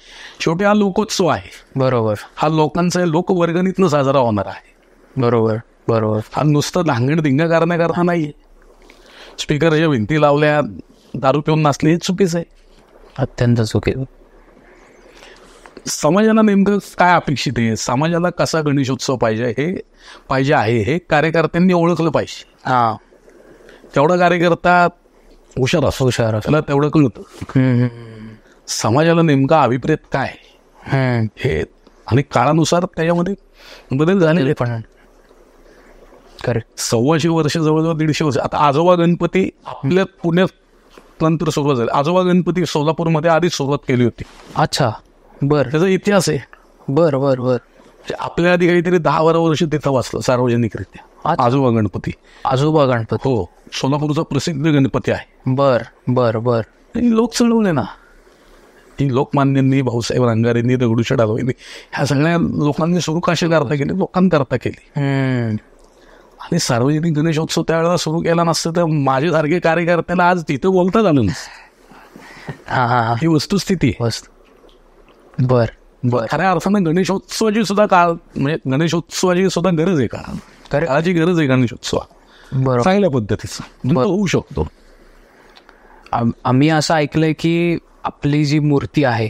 शेवटी हा लोकोत्सव आहे. बरोबर. हा लोकांचा लोकवर्गणीतनं साजरा होणार आहे. बरोबर. हा नुसतं धांगड धिंगा करण्याकरता नाहीये. स्पीकरच्या भिंती लावल्या, दारू पिऊन नाचले, हे चुकीचं आहे, अत्यंत चुकीचं. समाजाला नेमकं काय अपेक्षित आहे, समाजाला कसा गणेशोत्सव पाहिजे आहे हे कार्यकर्त्यांनी ओळखलं पाहिजे. तेवढा कार्यकर्ता हुशार असतो, त्याला तेवढं कळतं समाजाला नेमका अभिप्रेत काय हे, आणि काळानुसार त्याच्यामध्ये बदल झालेले. पण 125 वर्ष, जवळजवळ 150 वर्ष. आता आजोबा गणपती आपल्या पुण्यात नंतर सुरुवात झाली. आजोबा गणपती सोलापूरमध्ये आधीच सुरुवात केली होती. अच्छा, बरं. त्याचा इतिहास आहे. बरं. आपल्या आधी काहीतरी 10-12 वर्ष तिथं वाचलं सार्वजनिकरित्या आजोबा गणपती. हो, सोलापूरचा प्रसिद्ध गणपती आहे. बर. ही लोक चळवले ना, ती लोकमान्यांनी, भाऊसाहेब रंगारेंनी, दगडूशेठ हलवाईंनी, ह्या सगळ्या लोकांनी सुरू कशा करता केली, लोकांकरता केली. आणि सार्वजनिक गणेशोत्सव त्यावेळेला सुरू केला नसतं तर माझ्यासारखे कार्यकर्त्याला आज तिथं बोलता झालं नसतं. ही वस्तुस्थिती. बर. खऱ्या अर्थानं गणेशोत्सवाची सुद्धा गणेशोत्सवाची सुद्धा गरज आहे. काळाची गरज आहे गणेशोत्सव. चांगल्या पद्धतीचा होऊ शकतो. आम्ही असं ऐकलंय की आपली जी मूर्ती आहे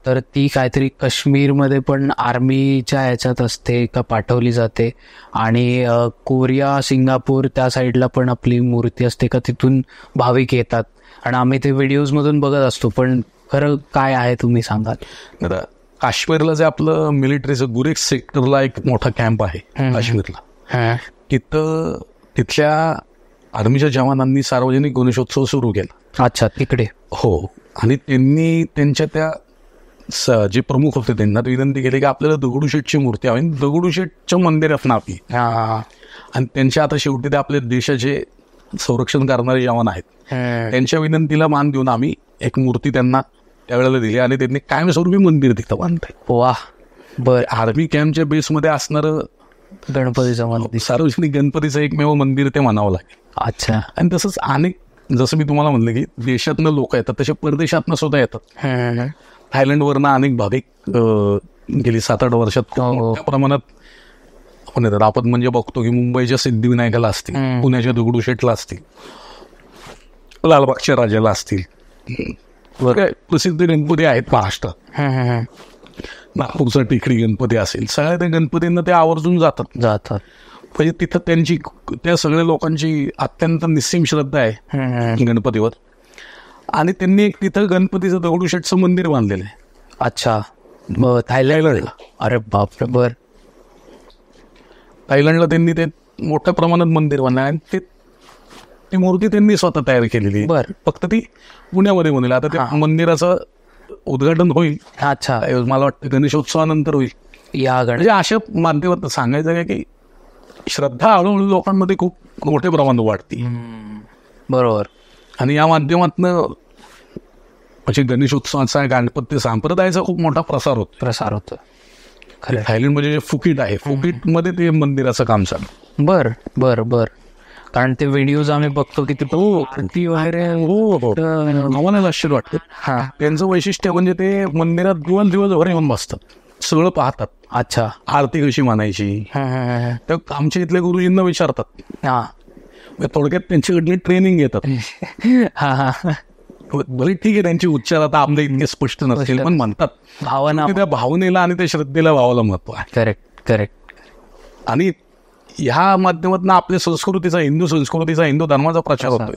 तर ती काहीतरी काश्मीरमध्ये पण आर्मीच्या ह्याच्यात असते का पाठवली जाते, आणि कोरिया, सिंगापूर त्या साईडला पण आपली मूर्ती असते का तिथून भाविक येतात, आणि आम्ही ते व्हिडिओजमधून बघत असतो. पण खरं काय आहे तुम्ही सांगाल? आता काश्मीरला जे आपलं मिलिटरीचं गुरेज सेक्टरला एक मोठा कॅम्प आहे काश्मीरला, तिथल्या आर्मीच्या जवानांनी सार्वजनिक गणेशोत्सव सुरू केला. अच्छा, तिकडे. हो, आणि त्यांनी त्यांच्या त्या जे प्रमुख होते त्यांना विनंती केली की आपल्याला दगडूशेठची मूर्ती हवी, दगडूशेठच्या मंदिरात नावी. आणि त्यांच्या आता शेवटी ते आपल्या देशाचे संरक्षण करणारे जवान आहेत, त्यांच्या विनंतीला मान देऊन आम्ही एक मूर्ती त्यांना त्यावेळेला दिली आणि त्यांनी कायमस्वरूपी मंदिर तिथं बांधलंय. वा. बर. आर्मी कॅम्पच्या बेसमध्ये असणारं गणपतीचं मंदिर, सार्वजनिक गणपतीचं एकमेव मंदिर ते म्हणावं लागेल. अच्छा. आणि तसंच अनेक, जसं मी तुम्हाला म्हणलं की देशातनं लोक येतात तसे परदेशातनं सुद्धा येतात. थायलंडवरनं अनेक भाविक गेली 7-8 वर्षात मोठ्या प्रमाणात आपण येतात. आपण म्हणजे बघतो की मुंबईच्या सिद्धिविनायकाला असतील, पुण्याच्या दगडूशेठला असतील, लालबागच्या राजाला असतील, प्रसिद्ध गणपती आहेत महाराष्ट्रात. नागपूरचा टेकडी गणपती असेल, सगळ्या त्या गणपतींना ते आवर्जून जातात. म्हणजे तिथं त्या सगळ्या लोकांची अत्यंत निस्सीम श्रद्धा आहे गणपतीवर. आणि त्यांनी एक तिथं गणपतीचं दगडूशेठचं मंदिर बांधलेलं आहे. अच्छा. थायलंडला. अरे बापरे. बर. थायलंडला त्यांनी ते मोठ्या प्रमाणात मंदिर बांधलं आणि ती मूर्ती त्यांनी स्वतः तयार केलेली. बर. फक्त ती पुण्यामध्ये बनवली. आता त्या मंदिराचं उद्घाटन होईल. अच्छा. मला वाटतं गणेशोत्सवानंतर होईल. या म्हणजे अशा माध्यमात सांगायचं आहे की श्रद्धा हळूहळू लोकांमध्ये खूप मोठ्या प्रमाणात वाढते. बरोबर. आणि या माध्यमातनं म्हणजे गणेशोत्सवाचा गणपती संप्रदायाचा खूप मोठा प्रसार होतो. खरं. थायलंडमध्ये जे फुकीट आहे, फुकीटमध्ये ते मंदिराचं काम चालू. बर बर बर. कारण ते व्हिडिओज आम्ही बघतो की तिथं आरती वगैरे. आम्हाला आश्चर्य वाटतं. हा. त्यांचं वैशिष्ट्य म्हणजे ते मंदिरात दिवसभर येऊन बसतात, सगळं पाहतात. अच्छा. आरती कशी मानायची तर आमच्या इथल्या गुरुजींना विचारतात. हा. थोडक्यात त्यांच्याकडली ट्रेनिंग घेतात. हा हा. भले ठीक आहे त्यांची उच्चार आता आपल्या इतके स्पष्ट नसतील, पण म्हणतात भावना. त्या भावनेला आणि त्या श्रद्धेला भावाला महत्व आहे. Correct correct. आणि ह्या माध्यमातून आपल्या संस्कृतीचा, हिंदू धर्माचा प्रचार होतोय,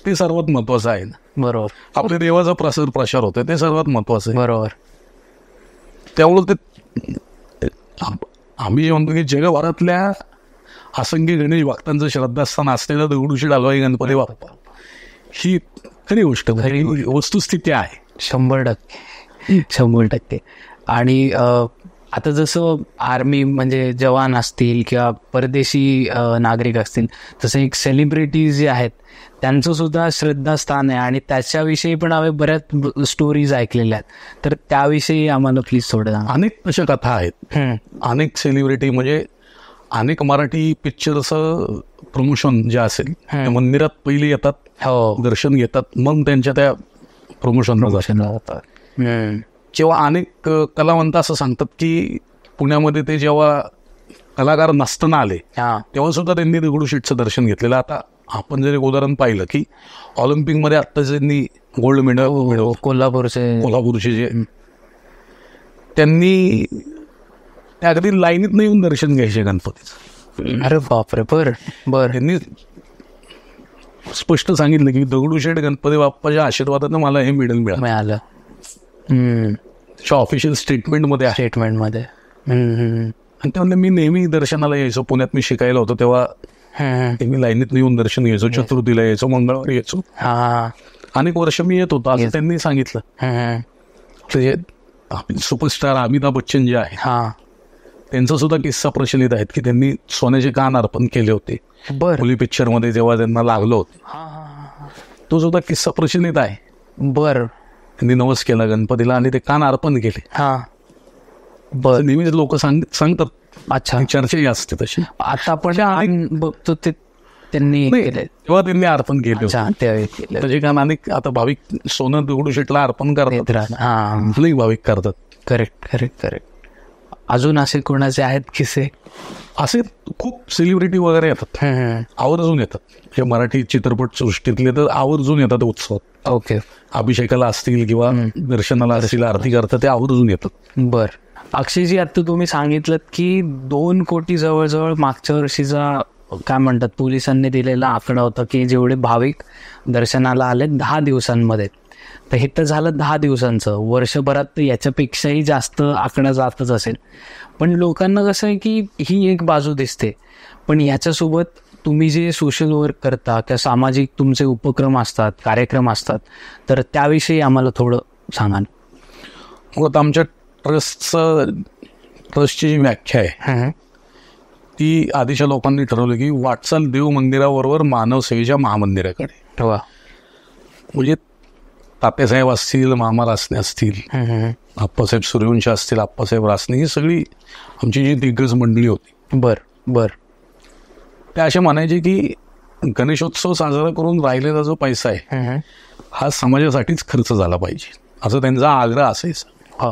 ते सर्वात महत्वाचं आहे. बरोबर. आपल्या देवाचा प्रसार होतोय, ते सर्वात महत्वाचं आहे. बरोबर. त्यामुळे ते आम्ही म्हणतो की जगभरातल्या असंख्य गणेश भक्तांचं श्रद्धास्थान असलेला दगडूशेठ हलवाई गणपती बाप्पा ही खरी गोष्ट, खरी वस्तुस्थिती आहे. 100%. आणि आता जसं आर्मी म्हणजे जवान असतील किंवा परदेशी नागरिक असतील, तसं एक सेलिब्रिटी जे आहेत त्यांचं सुद्धा श्रद्धास्थान आहे आणि त्याच्याविषयी पण आम्ही बऱ्याच स्टोरीज ऐकलेल्या आहेत. तर त्याविषयी आम्हाला प्लीज थोडं. अनेक अशा कथा आहेत. अनेक सेलिब्रिटी म्हणजे अनेक मराठी पिक्चरचं प्रमोशन जे असेल त्या मंदिरात पहिले येतात, दर्शन घेतात, मग त्यांच्या त्या प्रमोशन जातात. जेव्हा अनेक कलावंत असं सांगतात की पुण्यामध्ये ते जेव्हा कलाकार नसताना आले तेव्हा सुद्धा त्यांनी दगडूशेठचं दर्शन घेतलेलं. आता आपण जर एक उदाहरण पाहिलं की ऑलिम्पिकमध्ये आत्ताच त्यांनी गोल्ड मेडल कोल्हापूरचे जे त्यांनी त्या अगदी लाईनीत येऊन दर्शन घ्यायचे गणपतीचं. अरे बापरे. बर. त्यांनी स्पष्ट सांगितलं की दगडूशेठ गणपती बाप्पाच्या आशीर्वादानं मला हे मेडल मिळालं. ऑफिशियल स्टेटमेंटमध्ये आणि त्यामुळे मी नेहमी दर्शनाला यायचो. पुण्यात मी शिकायला होतो तेव्हा मी लाईनीत येऊन दर्शन घ्यायचो, चतुर्थीला यायचो, मंगळवारी यायचो. अनेक वर्ष मी येत होतो असं त्यांनी सांगितलं. ते सुपरस्टार अमिताभ बच्चन जे आहे त्यांचा सुद्धा किस्सा प्रचलित आहेत की त्यांनी सोन्याचे कान अर्पण केले होते मुली पिक्चरमध्ये जेव्हा त्यांना लागलं होतं. तो सुद्धा किस्सा प्रचलित आहे. बर. त्यांनी नवस केला गणपतीला आणि ते कान अर्पण केले. नेहमीच लोक सांगतात. अच्छा. चर्चाही असते तशी. आता आपण बघतो ते त्यांनी तेव्हा त्यांनी अर्पण केले त्याचे कान. अनेक आता भाविक सोनं दगडूशेठला अर्पण करतात, भाविक करतात. करेक्ट. अजून असे कोणाचे आहेत किस्से? असे खूप सेलिब्रिटी वगैरे येतात, आवर्जून येतात. हे मराठी चित्रपट सृष्टीतले तर आवर्जून येतात उत्सवात. ओके. अभिषेकाला असतील किंवा दर्शनाला असतील, आरती करतात, ते आवर्जून येतात. बर. अक्षयजी, आता तुम्ही सांगितलं की 2 कोटी जवळजवळ मागच्या वर्षीचा काय म्हणतात पोलिसांनी दिलेला आकडा होता की जेवढे भाविक दर्शनाला आले 10 दिवसांमध्ये. तर हे तर झालं 10 दिवसांचं. वर्षभरात तर याच्यापेक्षाही जास्त आकडा जातच असेल. पण लोकांना कसं आहे की ही एक बाजू दिसते, पण याच्यासोबत तुम्ही जे सोशल वर्क करता किंवा सामाजिक तुमचे उपक्रम असतात, कार्यक्रम असतात, तर त्याविषयी आम्हाला थोडं सांगा. मग आमच्या ट्रस्टची जी व्याख्या आहे ती आधीच्या लोकांनी ठरवली की वाटचाल देव मंदिराबरोबर मानव सेवेच्या महामंदिराकडे. म्हणजे तात्यासाहेब असतील, मामा रासने असतील, आप्पासाहेब सूर्यवंशी असतील, आप्पासाहेब रासने, ही सगळी आमची जी दिग्गज मंडळी होती. बर. ते असे म्हणायचे की गणेशोत्सव साजरा करून राहिलेला जो पैसा आहे हा समाजासाठीच खर्च झाला पाहिजे, असं त्यांचा आग्रह असायचा.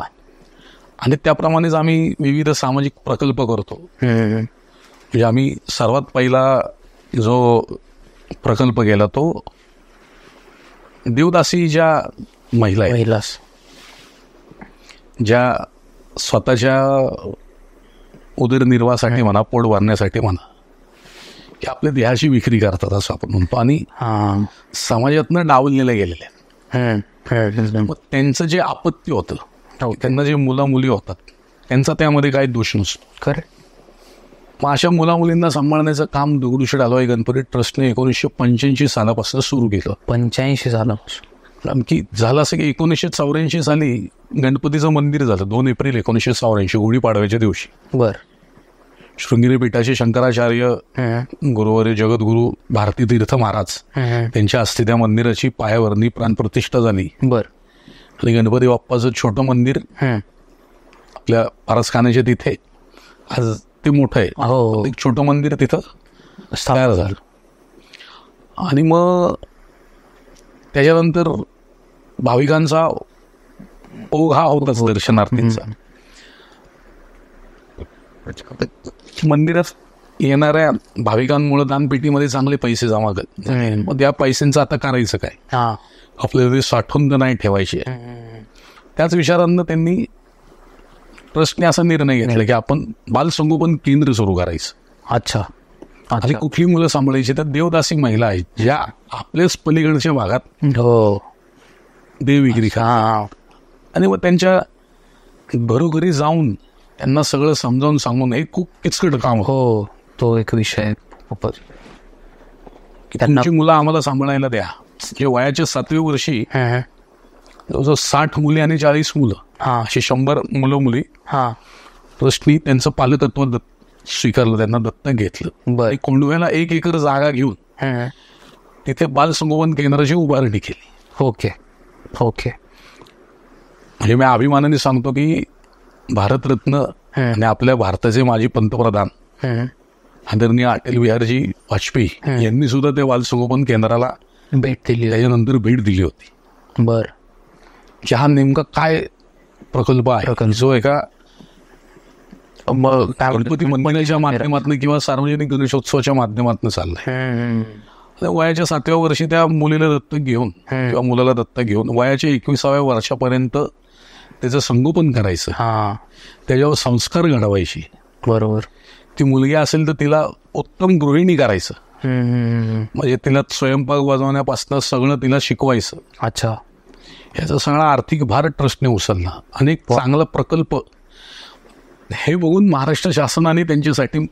आणि त्याप्रमाणेच आम्ही विविध सामाजिक प्रकल्प करतो. म्हणजे आम्ही सर्वात पहिला जो प्रकल्प केला तो देवदासी ज्या महिला आहेत, ज्या स्वतःच्या उदरनिर्वाहासाठी म्हणा, पोट भरण्यासाठी म्हणा, की आपल्या देहाची विक्री करतात असं आपण म्हणतो, आणि समाजातनं डावललेल्या गेलेल्या. मग त्यांचं जे आपत्ती होतं, त्यांना जे मुला मुली होतात, त्यांचा त्यामध्ये काही दोष नसतो. खरं. मग अशा मुला मुलींना सांभाळण्याचं काम दगडूशेठ हलवाई गणपती ट्रस्टने 1985 सालापासून सुरू केलं. 85 सालापासून. कारण की झालं असं की 1984 साली गणपतीचं मंदिर झालं 2 एप्रिल 1984 गुढीपाडव्याच्या दिवशी. बर. शृंगेरी पीठाचे शंकराचार्य गुरुवारी जगद्गुरू भारती तीर्थ महाराज त्यांच्या हस्ते त्या मंदिराची पायाभरणी प्राणप्रतिष्ठा झाली. बर. आणि गणपती बाप्पाचं छोटं मंदिर आपल्या पारसखान्याच्या तिथे आज ते मोठं आहे. हो. एक छोटं मंदिर तिथं तयार झालं. आणि मग त्याच्यानंतर भाविकांचा ओघ हा होताच दर्शनार्थींचा. मंदिरात येणाऱ्या भाविकांमुळे दानपेटीमध्ये चांगले पैसे जमा करत. मग त्या पैशांचं आता करायचं काय, आपल्याला ते साठवून तर नाही ठेवायचे. त्याच विचारांना त्यांनी ट्रस्टने असा निर्णय घेतला की आपण बालसंगोपन केंद्र सुरू करायचं. अच्छा. आणि कुठली मुलं सांभाळायची तर देवदासी महिला आहेत ज्या आपल्याच पलीकडच्या भागात देव विक्री आणि मग त्यांच्या घरोघरी जाऊन त्यांना सगळं समजावून सांगून हे खूप किचकट काम. हो, तो एक विषय खूपच. त्यांची मुलं आम्हाला सांभाळायला द्या. जे वयाच्या 7व्या वर्षी जवळजवळ 60 मुली आणि 40 मुलं अशी 100 मुलं मुली ट्रस्टनी त्यांचं पालकत्व स्वीकारलं, त्यांना दत्तक घेतलं. कोंडव्याला 1 एकर जागा घेऊन तिथे बालसंगोपन केंद्राची उभारणी केली. Okay okay. म्हणजे मी अभिमानाने सांगतो की भारतरत्न आणि आपल्या भारताचे माजी पंतप्रधान आदरणीय अटल बिहारी वाजपेयी यांनी सुद्धा त्या बालसंगोपन केंद्राला भेट दिली, त्याच्यानंतर भेट दिली होती. बर. हा नेमका काय प्रकल्प आहे जो एका गणपती मंदिराच्या माध्यमातून किंवा सार्वजनिक गणेशोत्सवाच्या माध्यमातून चाललाय. वयाच्या 7व्या वर्षी त्या मुलीला दत्तक घेऊन किंवा मुलाला दत्तक घेऊन वयाच्या 21व्या वर्षापर्यंत त्याचं संगोपन करायचं, त्याच्यावर संस्कार घडवायचे. बरोबर. ती मुलगी असेल तर तिला उत्तम गृहिणी करायचं, म्हणजे तिला स्वयंपाक बनवण्यापासून सगळं तिला शिकवायचं. अच्छा. याचा सगळा आर्थिक भार ट्रस्टने उचलला. अनेक चांगला प्रकल्प हे बघून महाराष्ट्र शासनाने त्यांच्यासाठी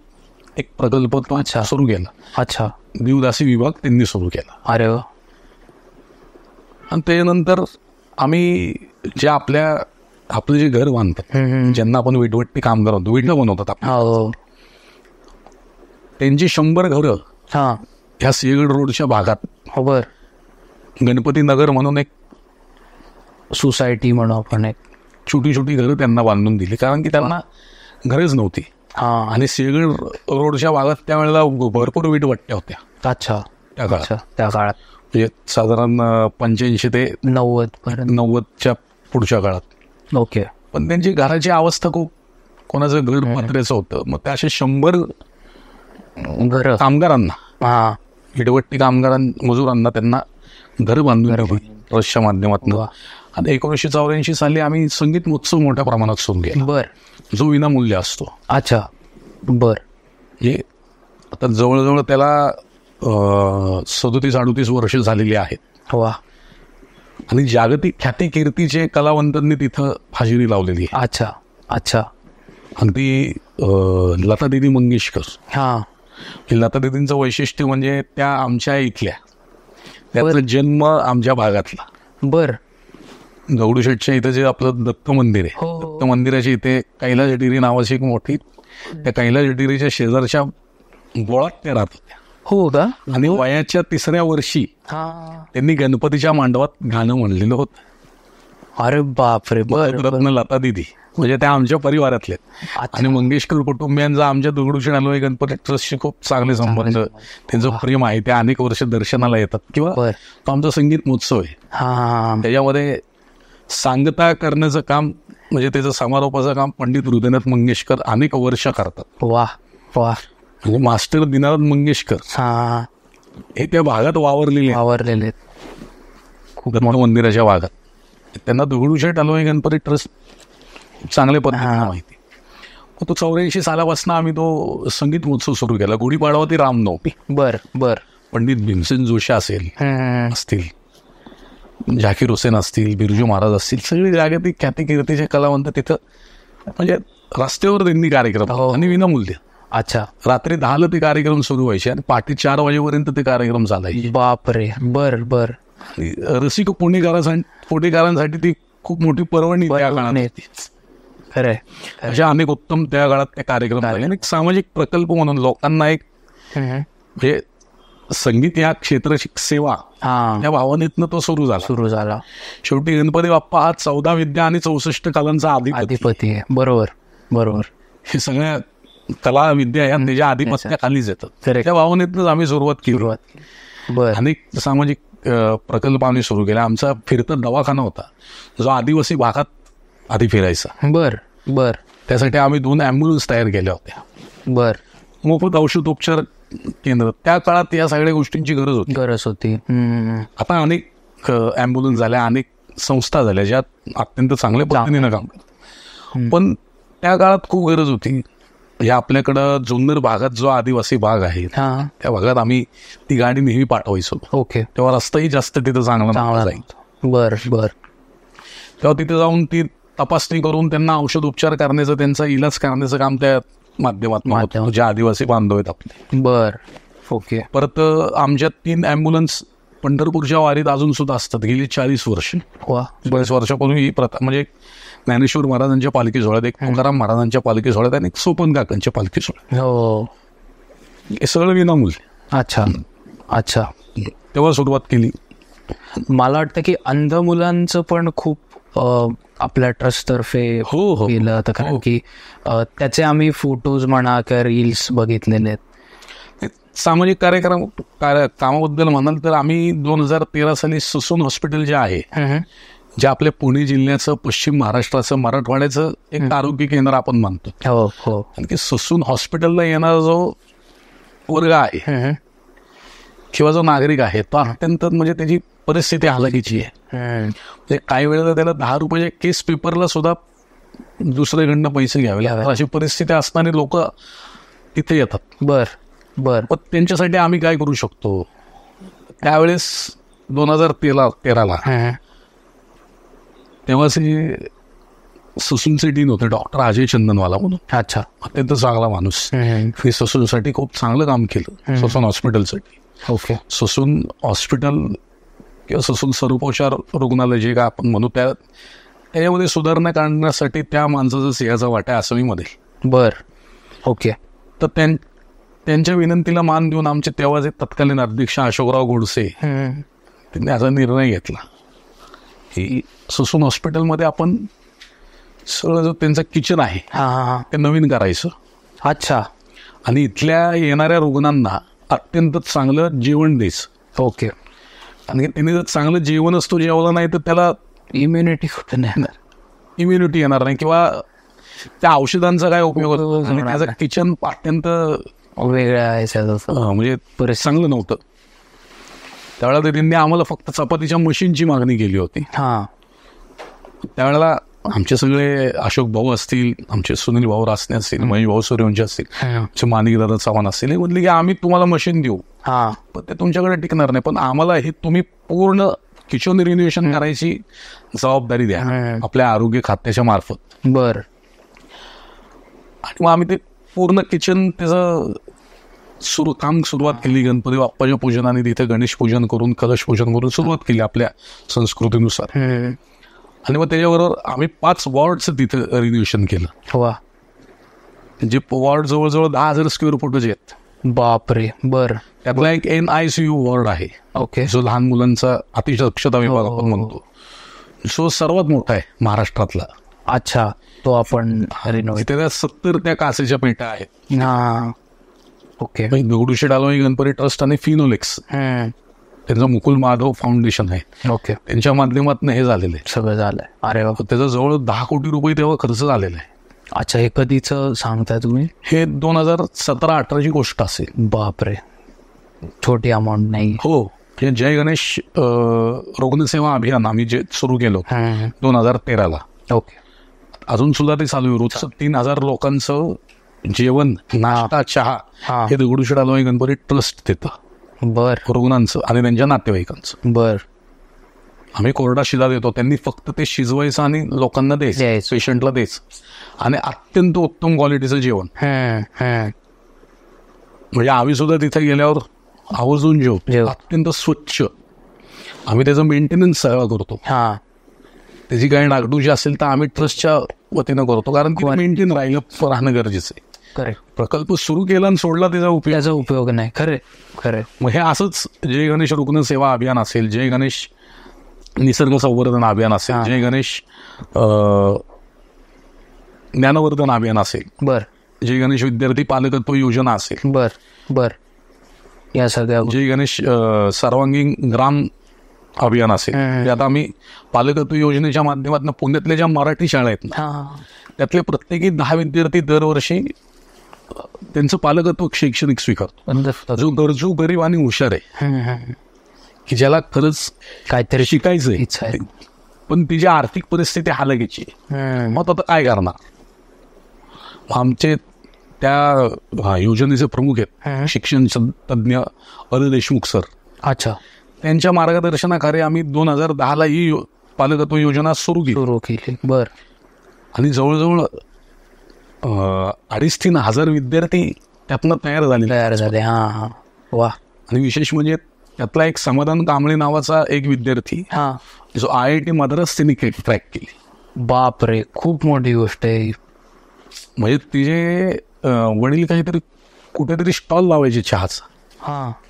एक प्रकल्प सुरू केला. अच्छा. देवदासी विभाग त्यांनी सुरू केला. अरे वा. आणि त्यानंतर आम्ही जे आपलं जे घर बांधतात, ज्यांना आपण विटवट्टी काम करतो, विटा बनवतात आपण, त्यांची 100 घरं ह्या सिंहगड रोडच्या भागात गणपती नगर म्हणून एक सोसायटी म्हणून आपण एक छोटी छोटी घरं त्यांना बांधून दिली, कारण की त्यांना घरच नव्हती. आणि सिंहगड रोडच्या भागात त्यावेळेला भरपूर विटवट्ट्या होत्या. अच्छा. त्या काळात म्हणजे साधारण 85 ते 90च्या पुढच्या काळात. ओके. पण त्यांची घराची अवस्था खूप, कोणाचं घर पत्र्याचं होतं. मग त्या अशा 100 कामगारांना, विटवट्टी मजुरांना त्यांना घर बांधून ट्रस्टच्या माध्यमातून. आणि 1984 साली आम्ही संगीत महोत्सव मोठ्या प्रमाणात सुरू केला. बर. जो विनामूल्य असतो. अच्छा. बर. हे आता जवळजवळ त्याला 37-38 वर्ष झालेली आहेत. वा. आणि जागतिक ख्याती कीर्तीचे कलावंतांनी तिथं हजेरी लावलेली आहे. अच्छा अच्छा. अगदी लता दीदी मंगेशकर. लता दीदींचं वैशिष्ट्य म्हणजे त्या आमच्या इथल्या, त्याचा जन्म आमच्या भागातला. बर. दगडूशेठच्या इथं जे आपलं दत्त मंदिर आहे, दत्त मंदिराच्या इथे कैलास डेअरी नावाची एक मोठी, त्या कैलास डेअरीच्या शेजारच्या गोळात त्या राहत होत्या. हो का. आणि वयाच्या 3ऱ्या वर्षी त्यांनी गणपतीच्या मांडवात गाणं म्हणलेलं होतं. अरे बापरे. रत्न लता दिदी म्हणजे त्या आमच्या परिवारातले. आणि मंगेशकर कुटुंबियांचा आमच्या दगडूशेठ हलवाई गणपती ट्रस्टशी खूप चांगले संबंध, त्यांचं प्रेम आहे. त्या अनेक वर्ष दर्शनाला येतात. किंवा तो आमचा संगीत महोत्सव आहे, त्याच्यामध्ये सांगता करण्याचं काम, म्हणजे त्याचं समारोपाचं काम पंडित हृदयनाथ मंगेशकर अनेक वर्ष करतात. वा वा. म्हणजे मास्टर दिनानाथ मंगेशकर हे त्या भागात वावरलेले खूप मोठ्या मंदिराच्या भागात. त्यांना दगडूशेठ हलवाई गणपती ट्रस्ट चांगल्या पद्धतीने माहिती. तो 84 सालापासून आम्ही तो संगीत महोत्सव सुरू केला. गुढीपाडवा ते रामनवमी. बर बर. पंडित भीमसेन जोशी असतील, झाकीर हुसेन असतील, बिरजू महाराज असतील, सगळी जागतिक ख्याती कीर्तीचे कलावंत तिथं म्हणजे रस्त्यावर त्यांनी कार्यक्रम आणि विनामूल्य. अच्छा. रात्री 10ला ते कार्यक्रम सुरू व्हायचे आणि पहाटे 4 वाजेपर्यंत ते कार्यक्रम चालायचे. बापरे. बर बर. रसिक पुणेकरांसाठी ती खूप मोठी पर्वणी त्या काळात. खरंय. अशा अनेक उत्तम त्या काळात ते कार्यक्रम झाले आणि सामाजिक प्रकल्प म्हणून लोकांना एक म्हणजे संगीत या क्षेत्राची सेवा या भावनेतनं तो सुरू झाला. शेवटी गणपती बाप्पा हा 14 विद्या आणि 64 कलांचा अधिपती आहे. बरोबर. हे सगळ्या कला विद्या या त्याच्या आधिपत्याखालीच येतात. त्या भावनेतनंच आम्ही सुरुवात केली. अनेक सामाजिक प्रकल्प आम्ही सुरू केला. आमचा फिरता दवाखाना होता जो आदिवासी भागात आधी फिरायचा. बर. त्यासाठी आम्ही 2 ॲम्ब्युलन्स तयार केल्या होत्या. मोफत औषधोपचार केंद्र. त्या काळात या सगळ्या गोष्टींची गरज होती. आता अनेक ॲम्ब्युलन्स झाल्या, अनेक संस्था झाल्या ज्या अत्यंत चांगल्या पद्धतीनं काम करतात. पण त्या काळात खूप गरज होती. या आपल्याकडं जुन्नर भागात जो आदिवासी भाग आहे त्या भागात आम्ही ती गाडी नेहमी पाठवायचो. ओके. तेव्हा रस्ताही जास्त तिथं चांगला जाईल. बर. तेव्हा तिथे जाऊन ती तपासणी करून त्यांना औषध उपचार करण्याचं, त्यांचा इलाज करण्याचं काम त्या माध्यमातून जे आदिवासी बांधव आहेत आपले. बर. ओके. परत आमच्या 3 ॲम्ब्युलन्स पंढरपूरच्या वारीत अजून सुद्धा असतात. गेली 40 वर्ष. 40 वर्षापूर्वी ही प्रथा म्हणजे ज्ञानेश्वर महाराजांच्या पालखी सोहळ्यात, एक तुकाराम महाराजांच्या पालखी सोहळ्यात आणि एक सोपन काकांच्या पालखी सोहळ्यात. हे सगळं विनामूल्य. अच्छा. तेव्हा सुरुवात केली. मला वाटतं की अंध मुलांचं पण खूप आपल्या ट्रस्टतर्फे केलं होतं, कारण की त्याचे आम्ही फोटोज म्हणा किंवा रील्स बघितलेले आहेत. सामाजिक कामाबद्दल म्हणाल तर आम्ही 2013 साली ससून हॉस्पिटल जे आहे, जे आपल्या पुणे जिल्ह्याचं, पश्चिम महाराष्ट्राचं, मराठवाड्याचं एक आरोग्य केंद्र आपण मानतो. कारण की ससून हॉस्पिटलला येणारा जो वर्ग आहे किंवा जो नागरिक आहे तो अत्यंत म्हणजे त्याची परिस्थिती हालाकीची आहे. म्हणजे काही वेळेला त्याला 10 रुपये केस पेपरला सुद्धा दुसऱ्याकडनं पैसे घ्यावे लागतात. अशी परिस्थिती असणारी लोक तिथे येतात. बर. पण त्यांच्यासाठी आम्ही काय करू शकतो? त्यावेळेस 2013ला तेव्हाचे ससूनचे डीन होते डॉक्टर अजय चंदनवाला म्हणून. अच्छा. अत्यंत चांगला माणूस. मी ससूनसाठी खूप चांगलं काम केलं, ससून हॉस्पिटलसाठी. ओके. ससून हॉस्पिटल किंवा ससून सर्वोपचार रुग्णालय जे का आपण म्हणू त्याच्यामध्ये सुधारणा करण्यासाठी त्या माणसाचा सिंहाचा वाटा आहे असं मी म्हणेल. बर. ओके. तर त्यांच्या विनंतीला मान देऊन आमचे तेव्हाचे तत्कालीन अध्यक्ष अशोकराव गोडसे त्यांनी असा निर्णय घेतला की ससून हॉस्पिटलमध्ये आपण सगळं जो त्यांचं किचन आहे ते नवीन करायचं. अच्छा. आणि इथल्या येणाऱ्या रुग्णांना अत्यंत चांगलं जेवण द्यायचं. ओके. आणि त्यांनी जर चांगलं जेवणच तो जेवला नाही तर त्याला इम्युनिटी कुठे नाही, इम्युनिटी येणार नाही किंवा त्या औषधांचा काय उपयोग होतो. आणि त्याचं किचन अत्यंत वेगळं आहे, म्हणजे चांगलं नव्हतं. त्यावेळेला त्यांनी आम्हाला फक्त चपातीच्या मशीनची मागणी केली होती. त्यावेळेला आमचे सगळे अशोक भाऊ असतील, आमचे सुनील भाऊ रासने असतील, महेश भाऊ सूर्यवंशी असतील, आमचे माणिकदादा चव्हाण असतील, हे म्हणले की आम्ही तुम्हाला मशीन देऊ, पण ते तुमच्याकडे टिकणार नाही, पण आम्हाला हे तुम्ही पूर्ण किचन रिनोव्हेशन करायची जबाबदारी द्या आपल्या आरोग्य खात्याच्या मार्फत. बर. आणि मग आम्ही ते पूर्ण किचन त्याचं सुरुवात केली. गणपती बाप्पाच्या पूजनाने तिथे गणेश पूजन करून, कलश पूजन करून सुरुवात केली आपल्या संस्कृतीनुसार. आणि मग त्याच्याबरोबर आम्ही 5 वॉर्डचं तिथं रिनोव्हेशन केलं. जे वॉर्ड जवळजवळ 10,000 स्क्वेअर फुटचे आहेत. बापरे. बर. त्यातला एक NICU वॉर्ड आहे. ओके. जो लहान मुलांचा अतिदक्षता विभाग आपण म्हणतो, जो सर्वात मोठा आहे महाराष्ट्रातला. अच्छा. तो आपण रिनोव्हेट. 70 त्या काचेच्या पेट्या आहेत. ओके. दगडूशेठ हलवाई गणपती ट्रस्ट आणि फिनोलेक्स त्यांचं मुकुल माधव फाउंडेशन आहे. ओके. त्यांच्या माध्यमातून हे झालेलं आहे, सगळं झालंय. अरे वा. त्याचा जवळ 10 कोटी रुपये तेव्हा खर्च झालेला आहे. अच्छा. हे कधीच सांगताय तुम्ही? हे 2017-18ची गोष्ट असेल. बापरे. छोटी अमाऊंट नाही. हो. हे जय गणेश रुग्णसेवा अभियान आम्ही जे सुरू केलं 2013ला. ओके. अजून सुद्धा ते चालू आहे. रोजचं 3,000 लोकांचं जेवण, नाश्ता, चहा हे दगडूशेठ हलवाई गणपती ट्रस्ट देतं. बर. रुग्णांचं आणि त्यांच्या नातेवाईकांचं. बर. आम्ही कोरडा शिधा देतो, त्यांनी फक्त ते शिजवायचं आणि लोकांना द्यायचं, पेशंटला द्यायचं. आणि अत्यंत उत्तम क्वालिटीचं जेवण. म्हणजे आम्ही सुद्धा तिथे गेल्यावर आवर्जून जेवतो. अत्यंत स्वच्छ. आम्ही त्याचं मेंटेनन्स सगळं करतो. त्याची काही डागडुजी असेल तर आम्ही ट्रस्टच्या वतीनं करतो, कारण की मेंटेन राहणं गरजेचं आहे. प्रकल्प सुरू केला आणि सोडला त्याचा उपयोग नाही. खरे. मग हे असंच जय गणेश रुग्ण सेवा अभियान असेल, जय गणेश निसर्ग संवर्धन अभियान असेल, जय गणेश ज्ञानवर्धन अभियान असेल, जय गणेश विद्यार्थी पालकत्व योजना असेल, या सगळ्या जय गणेश सर्वांगीण ग्राम अभियान असेल. आता आम्ही पालकत्व योजनेच्या माध्यमातून पुण्यातल्या ज्या मराठी शाळा आहेत ना, त्यातले प्रत्येकी 10 विद्यार्थी दरवर्षी त्यांचं पालकत्व शैक्षणिक स्वीकारतो. जो गरजू, गरीब आणि हुशार आहे, की ज्याला खरंच काहीतरी शिकायचंय पण तिची आर्थिक परिस्थिती हालाकीची, मग आता काय करणार. आमचे त्या योजनेचे प्रमुख आहेत शिक्षण तज्ज्ञ अल देशमुख सर. अच्छा. त्यांच्या मार्गदर्शनाखाली आम्ही 2010ला ही पालकत्व योजना सुरू केली. आणि जवळजवळ 2,500-3,000 हजार विद्यार्थी त्यातनं तयार झाले. वा. आणि विशेष म्हणजे त्यातला एक समाधान कांबळे नावाचा एक विद्यार्थी, जो IIT मद्रास त्यांनी क्रॅक केली. बापरे, खूप मोठी गोष्ट आहे. म्हणजे तिचे वडील काहीतरी कुठेतरी स्टॉल लावायचे चहाचा,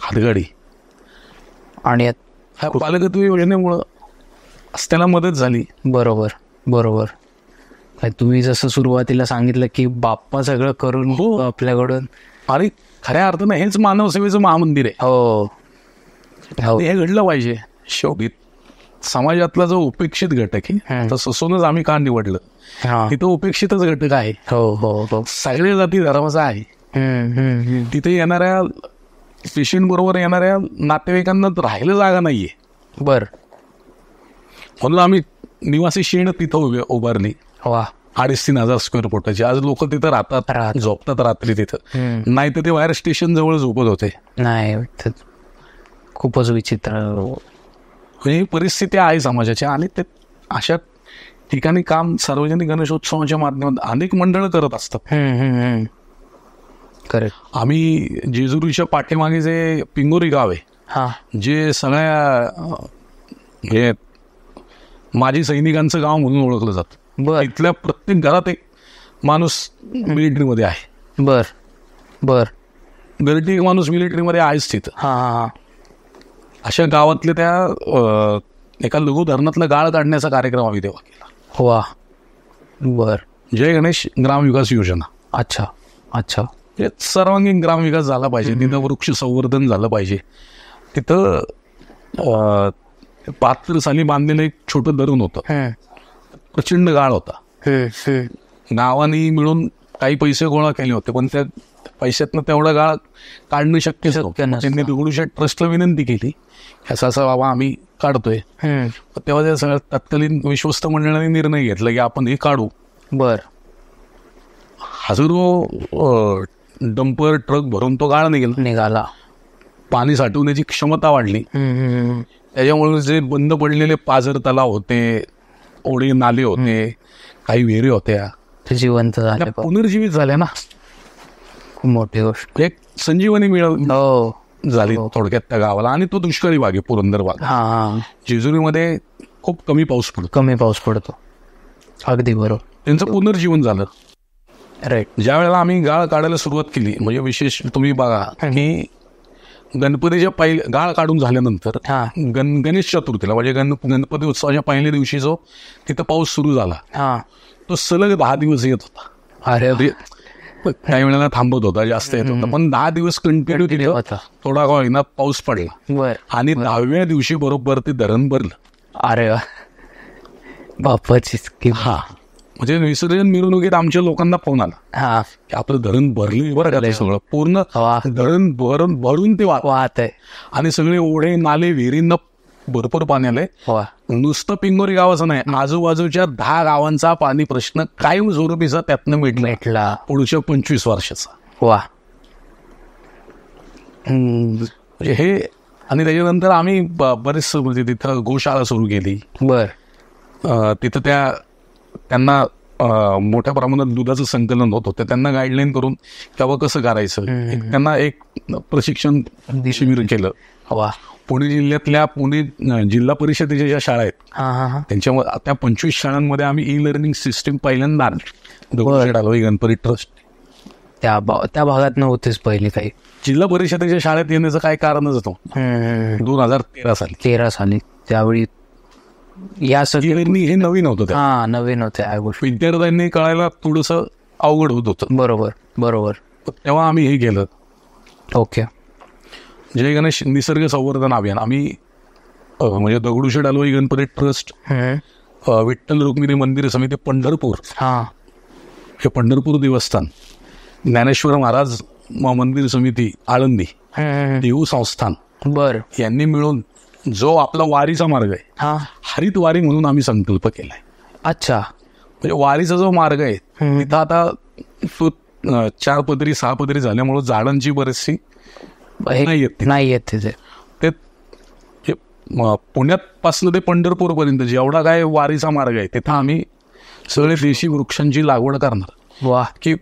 हातगाडी, आणि पालकत्व योजनेमुळं त्याला मदत झाली. बरोबर. तुम्ही जसं सुरुवातीला सांगितलं की बाप्पा सगळं करून आपल्याकडून, अरे खऱ्या अर्थानं हेच मानव सेवेचं महामंदिर आहे. हे घडलं पाहिजे. शेवटी समाजातला जो उपेक्षित घटक आहे, तसंच आम्ही का निवडलं, तिथं उपेक्षितच घटक आहे. सगळ्या जाती धर्माचा आहे. तिथे येणाऱ्या पेशंट बरोबर येणाऱ्या नातेवाईकांना राहायला जागा नाहीये. म्हणून आम्ही निवासी शेण तिथं उभारली. 2,500-3,000 हजार स्क्वेअर फुटाची. आज लोक तिथं राहतात, झोपतात रात्री तिथं. नाही तर ते वायर स्टेशन जवळ झोपत होते. नाही, खूपच विचित्र ही परिस्थिती आहे समाजाची. आणि ते अशा ठिकाणी काम सार्वजनिक गणेशोत्सवाच्या माध्यमातून अनेक मंडळ करत असतात. आम्ही जेजुरीच्या पाठीमागे जे पिंगोरी गाव आहे, जे सगळ्या हे माजी सैनिकांचं गाव म्हणून ओळखलं जातं. इथल्या प्रत्येक घरात एक माणूस मिलिटरीमध्ये आहे. घरटी एक माणूस मिलिटरीमध्ये आहेच तिथं. अशा गावातल्या त्या एका लघु धरणातला गाळ काढण्याचा कार्यक्रम आम्ही तेव्हा केला. जय गणेश ग्रामविकास योजना. अच्छा. सर्वांगीण ग्रामविकास झाला पाहिजे. तिथं वृक्ष संवर्धन झालं पाहिजे. तिथं 72 साली बांधलेलं एक छोटं धरण होतं. प्रचंड गाळ होता. गावाने मिळून काही पैसे गोळा केले होते, पण त्या पैशातनं तेवढा गाळ काढणं शक्य नव्हतं. त्यांनी दगडूशेठ ट्रस्टला विनंती केली, असं बाबा आम्ही काढतोय. तेव्हा त्या सगळ्या तत्कालीन विश्वस्त मंडळाने निर्णय घेतला की आपण हे काढू. हजारो डंपर ट्रक भरून तो गाळ निघाला. पाणी साठवण्याची क्षमता वाढली. त्याच्यामुळे जे बंद पडलेले पाझर तलाव होते, ओढे नाले होते, काही विहिरी होत्या, जिवंत झाल्या, पुनर्जीवित झाल्या ना. खूप मोठी गोष्ट. एक संजीवनी झाली थोडक्यात त्या गावाला. आणि तो दुष्काळी भाग आहे, पुरंदर भाग. जेजुरीमध्ये खूप कमी पाऊस पडतो. अगदी बरोबर. त्यांचं पुनर्जीवन झालं. ज्या वेळेला आम्ही गाळ काढायला सुरुवात केली, म्हणजे विशेष तुम्ही बघा की गणपतीच्या गाळ काढून झाल्यानंतर गणेश चतुर्थीला, म्हणजे गणपती उत्सवाच्या पहिल्या दिवशी जो तिथं पाऊस सुरू झाला, तो सलग 10 दिवस येत होता. काही वेळेला थांबत होता, जास्त येत होता, पण 10 दिवस कंटिन्यू तिथे थोडा होईना पाऊस पडला. आणि 10व्या दिवशी बरोबर ते धरण भरलं. अरे बापाची. म्हणजे विसर्जन मिरवणुकीत आमच्या लोकांना फोन आला की आपलं धरण भरलं बरं का. सगळं पूर्ण धरण भरून ते वाहत आहे. आणि सगळे ओढे नाले विहिरींना भरपूर पाणी आलंय. नुसतं पिंगोरी गावाचं नाही, आजूबाजूच्या 10 गावांचा पाणी प्रश्न कायम स्वरूपीचा त्यातनं मिटला पुढच्या 25 वर्षाचा. वा. म्हणजे हे आणि त्याच्यानंतर आम्ही बरेच म्हणजे तिथं गोशाळा सुरू केली. बर. तिथं त्यांना मोठ्या प्रमाणात दुधाचं संकलन होत होतं. त्यांना गाईडलाईन करून किंवा कसं करायचं त्यांना एक प्रशिक्षण शिबिर केलं. वा. पुणे जिल्ह्यातल्या पुणे जिल्हा परिषदेच्या ज्या शाळा आहेत त्यांच्यामध्ये त्या 25 शाळांमध्ये आम्ही ई लर्निंग सिस्टीम पहिल्यांदा दगडूशेठ हलवाई गणपती ट्रस्ट त्या भागात नव्हतेच पहिले काही. जिल्हा परिषदेच्या शाळेत येण्याचं काय कारणच होतं 2013 साली त्यावेळी या सगळ्यांनी हे नवीन होतं. नवीन होते विद्यार्थ्यांनी कळायला थोडस अवघड होत होतं. बरोबर. तेव्हा आम्ही हे केलं. ओके. जय गणेश निसर्ग संवर्धन अभियान आम्ही म्हणजे दगडूशेठ हलवाई गणपती ट्रस्ट, विठ्ठल रुक्मिणी मंदिर समिती पंढरपूर, हे पंढरपूर देवस्थान, ज्ञानेश्वर महाराज मंदिर समिती आळंदी, देऊ संस्थान यांनी मिळून जो आपला वारीचा मार्ग आहे हरित वारी म्हणून आम्ही संकल्प केलाय. अच्छा. म्हणजे वारीचा जो मार्ग आहे तिथं आता तो 4 पदरी 6 पदरी झाल्यामुळे झाडांची बरीचशी नाही येत ते पुण्यापासून ते पंढरपूर पर्यंत जेवढा काय वारीचा मार्ग आहे तिथं आम्ही सगळे देशी वृक्षांची लागवड करणार. वा. की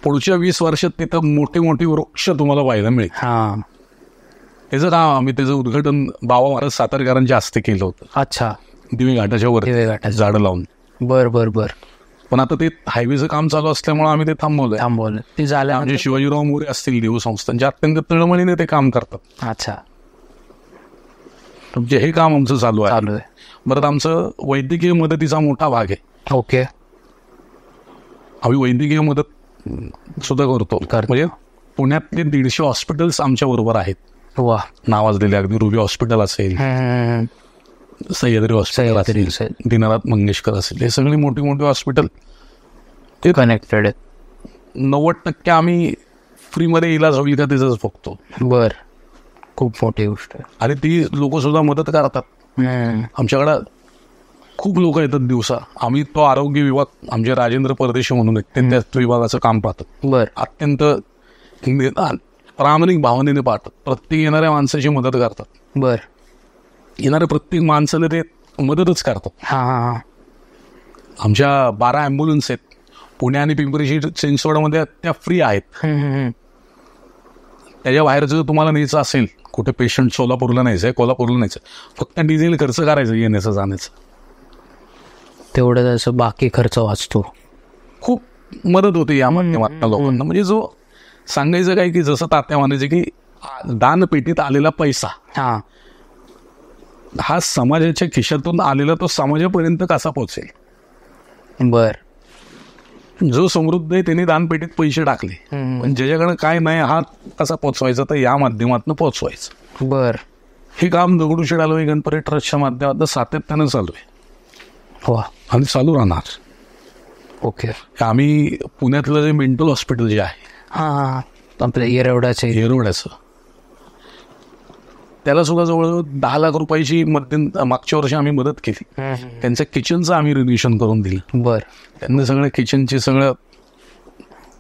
पुढच्या 20 वर्षात तिथं मोठे मोठे वृक्ष तुम्हाला पाहायला मिळेल. त्याचं काम आम्ही त्याचं उद्घाटन बाबा महाराज सातारकरांच्या हस्ते केलं होतं. अच्छा. दिवे घाटाच्या वर झाडं लावून. बर. पण आता ते हायवेचं काम चालू असल्यामुळे आम्ही ते थांबवलं. ते झालं म्हणजे शिवाजीराव मोरे असतील देऊ संस्थांचे अत्यंत तळमळीने ते काम करतात. अच्छा. म्हणजे हे काम आमचं चालू आहे. बरं, आमचं वैद्यकीय मदतीचा मोठा भाग आहे. ओके. आम्ही वैद्यकीय मदत सुद्धा करतो. म्हणजे पुण्यातले 150 हॉस्पिटल्स आमच्या बरोबर आहेत. वा. नावाजलेले अगदी रुबी हॉस्पिटल असेल, सह्याद्री हॉस्पिटल असेल, दीनानाथ मंगेशकर असेल, हे सगळे मोठी मोठी हॉस्पिटल ते कनेक्टेड आहेत. 90% आम्ही फ्रीमध्ये इलाज होईल का त्याचाच बघतो. बर. खूप मोठी गोष्ट आहे. आणि ती लोक सुद्धा मदत करतात. आमच्याकडं खूप लोक येतात दिवसा. आम्ही तो आरोग्य विभाग आमचे राजेंद्र परदेशी म्हणून ते त्याच विभागाचं काम पाहतात. बर. अत्यंत प्रामाणिक भावनेने पाहतात. प्रत्येक येणाऱ्या माणसाची मदत करतात. बर. येणाऱ्या प्रत्येक माणसाला ते मदतच करतात. आमच्या 12 ॲम्ब्युलन्स आहेत पुणे आणि पिंपरी चिंचवडमध्ये, त्या फ्री आहेत. त्याच्या बाहेर जर तुम्हाला न्यायचं असेल कुठे पेशंट सोलापूरला न्यायचं आहे, कोल्हापूरला न्यायचं, फक्त डिझेल खर्च करायचं येण्याचं जाण्याचं, तेवढं जसं बाकी खर्च वाचतो. खूप मदत होते या माध्यमातून लोकांना. म्हणजे जो सांगायचं काय की जसं तात्या म्हणायचे की दानपेटीत आलेला पैसा हा समाजाच्या खिशातून आलेला तो समाजापर्यंत कसा पोहोचेल. बर. जो समृद्ध आहे त्यांनी दानपेटीत पैसे टाकले, पण ज्याच्याकडे काय नाही हा कसा पोचवायचा, तर या माध्यमातून पोचवायचं. बर. हे काम दगडूशेठ हलवाई गणपती ट्रस्टच्या माध्यमातून सातत्यानं चालू आहे. वा. आणि चालू राहणार. ओके. आम्ही पुण्यातलं जे मेंटल हॉस्पिटल जे आहे आपल्या येरवड्याचं त्याला सुद्धा जवळजवळ 10 लाख रुपयाची मागच्या वर्षी आम्ही मदत केली. त्यांचं किचनचं आम्ही रिनोव्हेशन करून दिलं. बर. त्यांना सगळ्या किचनची सगळं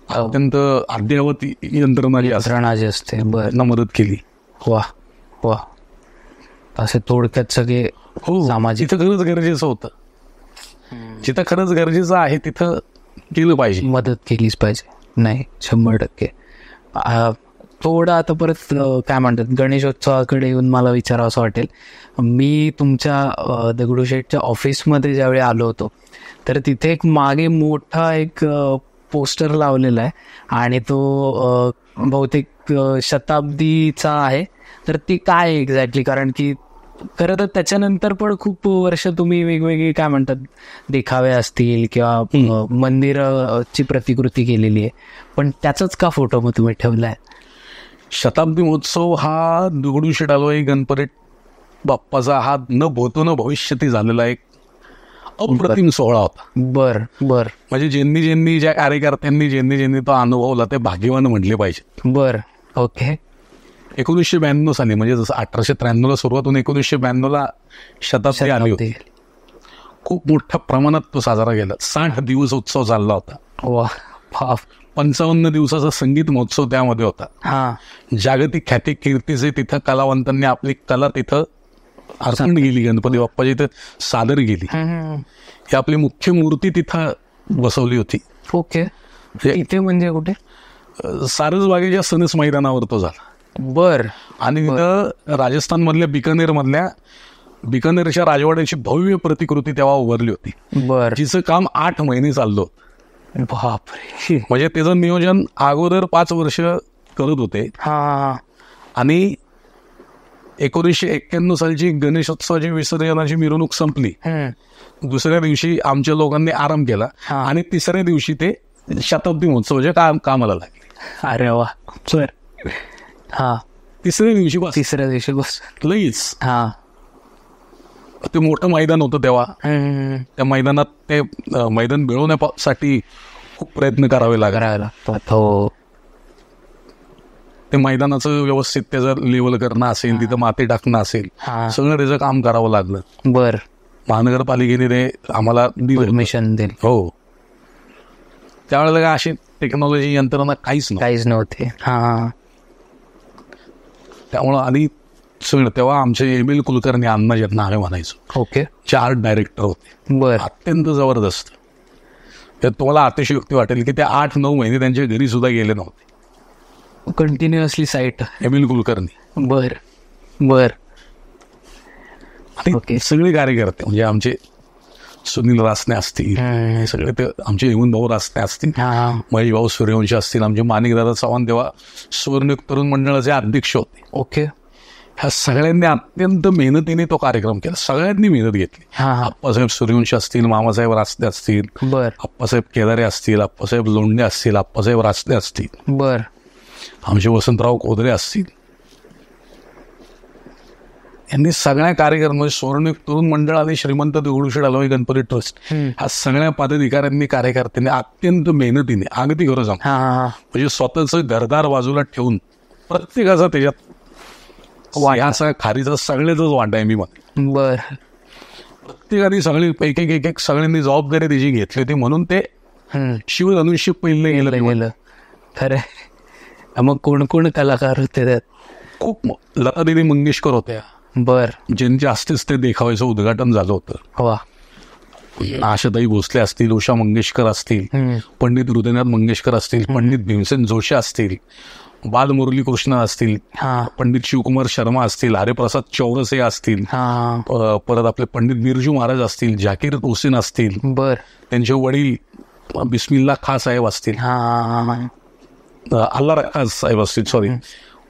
अत्यंत अद्ययावत यंत्रणा जी असते बर मदत केली. वा. असे थोडक्यात सगळे सामाजिक. जिथं खरंच गरजेचं होतं, जिथं खरंच गरजेचं आहे तिथं केलं पाहिजे, मदत केलीच पाहिजे. नाही 100%. थोडं आता परत काय म्हणतात गणेशोत्सवाकडे येऊन मला विचारावं असं वाटेल. मी तुमच्या दगडूशेठच्या ऑफिसमध्ये ज्यावेळी आलो होतो तर तिथे एक मागे मोठा एक पोस्टर लावलेला आहे आणि तो बहुतेक शताब्दीचा आहे. तर ती काय एक्झॅक्टली, कारण की खरं तर त्याच्यानंतर पण खूप वर्ष तुम्ही वेगवेगळे काय म्हणतात देखावे असतील किंवा मंदिराची प्रतिकृती केलेली आहे, पण त्याचाच का फोटो मग तुम्ही ठेवला आहे? शताब्दी महोत्सव हा दगडूशेठ हलवाई गणपती बाप्पाचा हा न भूतो न भविष्यती झालेला एक अप्रतिम सोहळा होता. बर. म्हणजे ज्यांनी ज्या कार्यकर्त्यांनी ज्यांनी तो अनुभवला ते भाग्यवान म्हटले पाहिजे. बर. ओके. 1992 साली म्हणजे जसं 1893ला सुरुवात होऊन 1992ला शताब्दी आली होती. खूप मोठ्या प्रमाणात तो साजरा केला. 60 दिवस उत्सव चालला होता. वा. 55 दिवसाचा संगीत महोत्सव त्यामध्ये होता. हा. जागतिक ख्याती कीर्तीचे तिथं कलावंतांनी आपली कला तिथं अर्पण केली, गणपती बाप्पाची इथं सादर केली. ही आपली मुख्य मूर्ती तिथं बसवली होती. ओके. इथे म्हणजे कुठे? सारसबागेच्या सनस मैदानावर तो झाला. बर. आणि तिथं राजस्थान मधल्या बिकानेरच्या राजवाड्याची भव्य प्रतिकृती तेव्हा उभारली होती. बर. जिचं काम 8 महिने चाललं. बापरे. म्हणजे त्याचं नियोजन अगोदर 5 वर्ष करत होते. हा. आणि 1991 सालची गणेशोत्सवाची विसर्जनाची मिरवणूक संपली. दुसऱ्या दिवशी आमच्या लोकांनी आराम केला आणि तिसऱ्या दिवशी ते शताब्दी महोत्सवाच्या कामाला लागले. अरे वा. सर. हा. तिसऱ्या दिवशी बस लगेच. हा. ते मोठं मैदान होतं तेव्हा. त्या मैदानात ते मैदान मिळवण्यासाठी खूप प्रयत्न करावे लागतात. हो. ते मैदानाचं व्यवस्थित त्याचं लेवल करणं असेल, तिथं माती टाकणं असेल, सगळं त्याचं काम करावं लागलं. बर. महानगरपालिकेने ते आम्हाला परमिशन दिली. हो. त्यावेळेला काय अशी टेक्नॉलॉजी यंत्रणा काहीच नव्हते. हा. त्यामुळं आणि सगळं तेव्हा आमचे एम.एल. कुलकर्णी अण्णा ज्यांना आम्ही म्हणायचो. ओके. 4 डायरेक्टर होते. बर. अत्यंत जबरदस्त. त्यात तुम्हाला अतिशयोक्ती वाटेल की ते 8-9 महिने त्यांच्या घरी सुद्धा गेले नव्हते. Continuously site. एम.एल. कुलकर्णी. बर. बर. आणि सगळे कार्यकर्ते म्हणजे आमचे सुनील रासने असतील, हे सगळे ते आमचे हेमंत भाऊ रासने असतील, महेश भाऊ सूर्यवंशी असतील, आमचे माणिकदादा चव्हाण तेव्हा सुवर्णयुग तरुण मंडळाचे अध्यक्ष होते. ओके. ह्या सगळ्यांनी अत्यंत मेहनतीने तो कार्यक्रम केला. सगळ्यांनी मेहनत घेतली. आप्पासाहेब सूर्यवंशी असतील, मामासाहेब रासने असतील, आप्पासाहेब केदारे असतील, आप्पासाहेब लोंढे असतील, आप्पासाहेब रासने असतील, बर, आमचे वसंतराव कोदरे असतील, यांनी सगळ्या कार्यक्रम म्हणजे सुवर्णयुग तरुण मंडळ आणि श्रीमंत दगडूशेठ हलवाई गणपती ट्रस्ट ह्या सगळ्या पदाधिकाऱ्यांनी कार्यकर्त्यांनी अत्यंत मेहनतीने, अगदी गरज म्हणजे स्वतःच घरदार बाजूला ठेवून प्रत्येकाचा त्याच्यात ह्या खारीचा सगळ्याचाच वाटा आहे. मी म्हणतो बर, प्रत्येकाने सगळी एक सगळ्यांनी जबाबदारी त्याची घेतली होती म्हणून ते शिवधनुष्य पहिले गेलं. खरं. मग कोण कोण कलाकार होते त्यात? खूप लतादीदी मंगेशकर होत्या. बर, ज्यांच्या हस्तेच ते देखाव्याचं उद्घाटन झालं होतं. वा. आशाताई भोसले असतील, उषा मंगेशकर असतील, पंडित हृदयनाथ मंगेशकर असतील, पंडित भीमसेन जोशी असतील, बाल मुरली कृष्ण असतील, पंडित शिवकुमार शर्मा असतील, हरिप्रसाद चौरसे असतील, परत आपले पंडित बिरजू महाराज असतील, जाकीर हुसेन असतील, बर, त्यांचे वडील बिस्मिल्ला खान साहेब असतील, अल्ला रखा साहेब असतील, सॉरी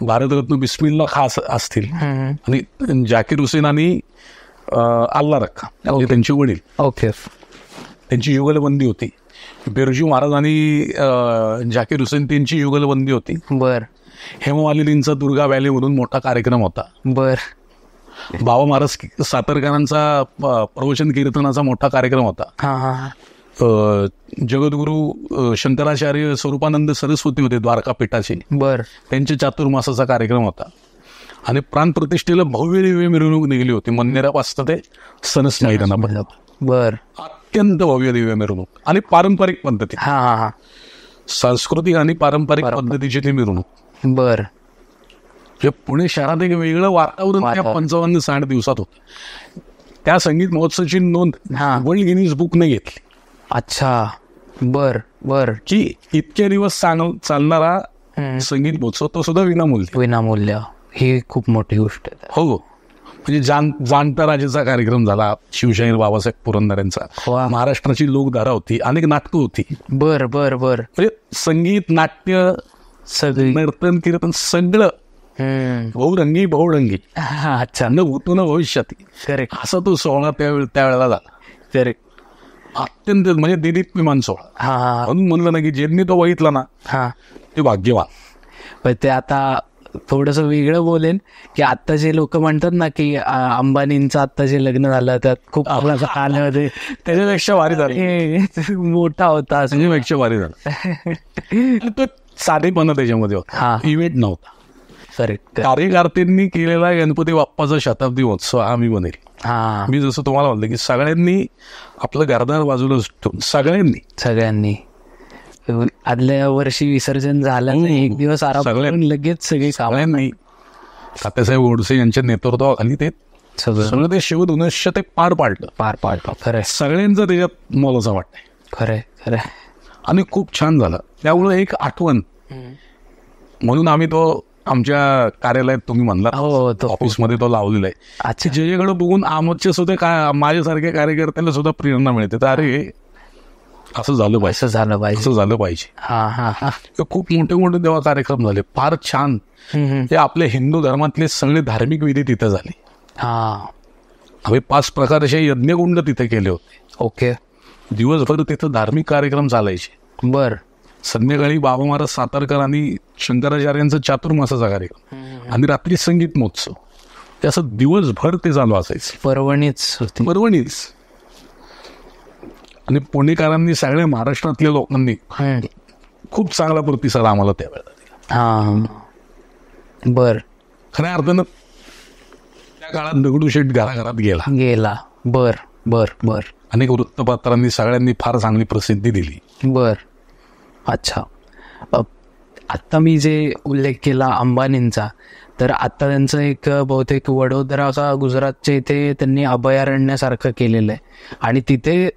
भारतरत्न बिस्मिल्ला खान असतील, आणि जाकीर हुसेन आणि अल्ला रखा त्यांचे वडील. ओके. त्यांची युगलबंदी होती. बिरजू महाराज आणि जाकीर हुसेन त्यांची युगलबंदी होती. बर. हेममालिनींचा दुर्गा व्हॅली म्हणून मोठा कार्यक्रम होता. बर. बाबा महाराज सातारकरांचा प्रवचन कीर्तनाचा मोठा कार्यक्रम होता. जगद्गुरु शंकराचार्य स्वरूपानंद सरस्वती होते द्वारकापीठाचे. बर. त्यांच्या चातुर्मासाचा कार्यक्रम होता. आणि प्राणप्रतिष्ठेला भव्य दिव्य मिरवणूक निघली होती मंदिरापासून ते सनस मैदानापर्यंत. बर. अत्यंत भव्य दिव्य मिरवणूक आणि पारंपरिक पद्धती, सांस्कृतिक आणि पारंपरिक पद्धतीची ती मिरवणूक. बर. पुणे शहरात एक वेगळं वातावरण त्या 55-60 दिवसात होतं. त्या संगीत महोत्सवाची नोंद वर्ल्ड गिनीज बुकने घेतली. अच्छा. बर. बर. की इतके दिवस चालणारा संगीत महोत्सव तो सुद्धा विनामूल्य. ही खूप मोठी गोष्ट आहे. हो, म्हणजे जाणता राजाचा कार्यक्रम झाला, शिवशाहीर बाबासाहेब पुरंदरेंचा. महाराष्ट्राची लोकधारा होती, अनेक नाटकं होती. बर बर बर. म्हणजे संगीत, नाट्य, सगळं नर्तन, कीर्तन सगळं बहुरंगी. अच्छा. न भूतो न भविष्यात. करेक्ट. असा तो सोहळा त्यावेळेला झाला. करेक्ट. अत्यंत म्हणजे दिलीपमान सोहळा. म्हणून म्हणलं ना की ज्यांनी तो बघितला ना ते भाग्यवान. पण ते आता थोडंसं वेगळं बोलेन की आता जे लोक म्हणतात ना की अंबानींचं आता जे लग्न झालं त्यात खूप आपला कालमध्ये त्याच्यापेक्षा भारी झालं, मोठा होता, त्याच्यापेक्षा भारी झाला. तो साधेपणा त्याच्यामध्ये होता, इव्हेंट नव्हता. कार्यकर्त्यांनी केलेला गणपती बाप्पाचा शताब्दी महोत्सव आम्ही बनेल. मी जसं तुम्हाला म्हणलं की सगळ्यांनी आपलं घरदार बाजूला ठेवून सगळ्यांनी आदल्या वर्षी विसर्जन झालं एक दिवस आराम करून लगेच सगळे काम नाही. तात्यासाहेब गोडसे यांच्या नेतृत्वाखाली ते सगळं ते शिवधनुष्य ते पार पाडलं. खरंय, सगळ्यांचं त्याच्यात मोलाचं वाटतंय. खरंय. आणि खूप छान झालं. त्यामुळे एक आठवण म्हणून आम्ही तो आमच्या कार्यालयात तुम्ही म्हणला ऑफिसमध्ये तो लावलेला आहे. अच्छा, ज्याच्याकडे बघून आमच्या सुद्धा माझ्यासारख्या कार्यकर्त्याला सुद्धा प्रेरणा मिळते. तर अरे असं झालं पाहिजे. खूप मोठे मोठे तेव्हा कार्यक्रम झाले, फार छान. ते आपल्या हिंदू धर्मातले सगळे धार्मिक विधी तिथे झाले. आम्ही 5 प्रकारचे यज्ञकुंड तिथे केले होते. ओके. दिवसभर तिथं धार्मिक कार्यक्रम चालायचे. बर. संध्याकाळी बाबा महाराज सातारकर आणि शंकराचार्यांचा चातुर्मासाचा कार्यक्रम आणि रात्री संगीत महोत्सव. ते असं दिवसभर ते चालू असायचं. परभणीच. आणि पुणेकरांनी सगळ्या महाराष्ट्रातल्या लोकांनी खूप चांगला प्रतिसाद आम्हाला त्यावेळेला दिला. बर. खऱ्या अर्थानं त्या काळात दगडूशेठ घराघरात गेला. बर. अनेक वृत्तपत्रांनी सगळ्यांनी फार चांगली प्रसिद्धी दिली. बर. अच्छा. आत्ता मी जे उल्लेख केला अंबानींचा, तर आता त्यांचं एक बहुतेक वडोदरा का गुजरातच्या इथे त्यांनी अभयारण्यासारखं केलेलं आहे आणि तिथे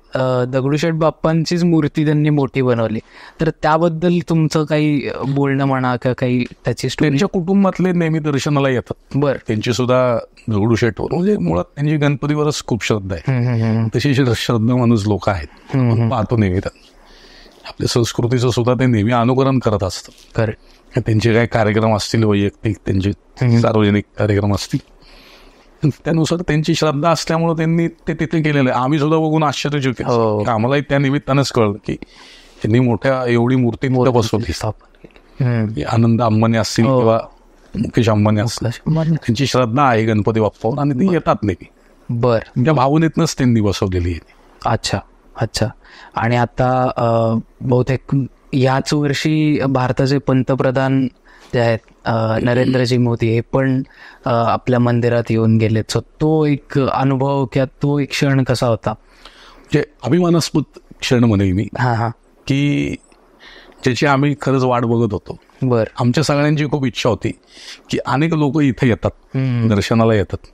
दगडूशेठ बाप्पांचीच मूर्ती त्यांनी मोठी बनवली. तर त्याबद्दल तुमचं काही बोलणं म्हणा का काही त्याची त्यांच्या कुटुंबातले नेहमी दर्शनाला येतात. बरं. त्यांची सुद्धा दगडूशेठवर म्हणजे मुळात त्यांची गणपतीवरच खूप श्रद्धा आहे. तशी श्रद्धा माणूस लोक आहेत, पाहतो नेहमी. आपल्या संस्कृतीचं सुद्धा ते नेहमी अनुकरण करत असतात. करेक्ट. त्यांचे काही कार्यक्रम असतील वैयक्तिक, त्यांचे सार्वजनिक कार्यक्रम असतील, त्यानुसार त्यांची श्रद्धा असल्यामुळे त्यांनी ते तिथे केलेलं आहे. आम्ही सुद्धा बघून आश्चर्यचकित. आम्हालाही त्या निमित्तानेच कळलं की त्यांनी मोठ्या एवढी मूर्ती बसवली. आनंद अंबानी असतील किंवा मुकेश अंबानी असतील, त्यांची श्रद्धा आहे गणपती बाप्पावर आणि ती येतात नेहमी. बर. त्या भावनेतनंच त्यांनी बसवलेली आहे. अच्छा. आणि आता बहुतेक याच वर्षी भारताचे पंतप्रधान जे आहेत नरेंद्रजी मोदी हे पण आपल्या मंदिरात येऊन गेलेत. सो तो एक अनुभव किंवा तो एक क्षण कसा होता? म्हणजे अभिमानास्पद क्षण म्हणेल मी, की ज्याची आम्ही खरंच वाट बघत होतो. बर. आमच्या सगळ्यांची खूप इच्छा होती की अनेक लोक इथे येतात, दर्शनाला येतात,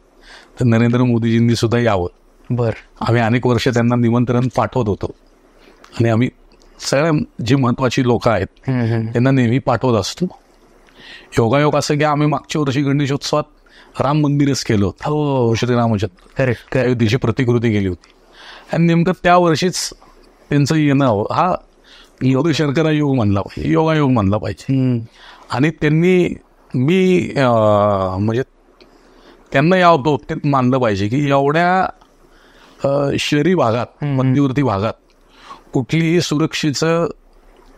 तर नरेंद्र मोदीजींनी सुद्धा यावं. बर. आम्ही अनेक वर्ष त्यांना निमंत्रण पाठवत होतो आणि आम्ही सगळ्या जी महत्वाची लोक आहेत त्यांना नेहमी पाठवत असतो. योगायोग असं की आम्ही मागच्या वर्षी गणेशोत्सवात राम मंदिरच केलं होतं. श्रीरामचंद्र अयोध्येची प्रतिकृती केली होती आणि नेमकं त्या वर्षीच त्यांचं येणं हा शर्करा योग म्हणला पाहिजे, योगायोग म्हणला पाहिजे. आणि त्यांनी म्हणजे त्यांना यावं बाबतीत मानलं पाहिजे की एवढ्या शहरी भागात, मध्यवर्ती भागात कुठलीही सुरक्षेचं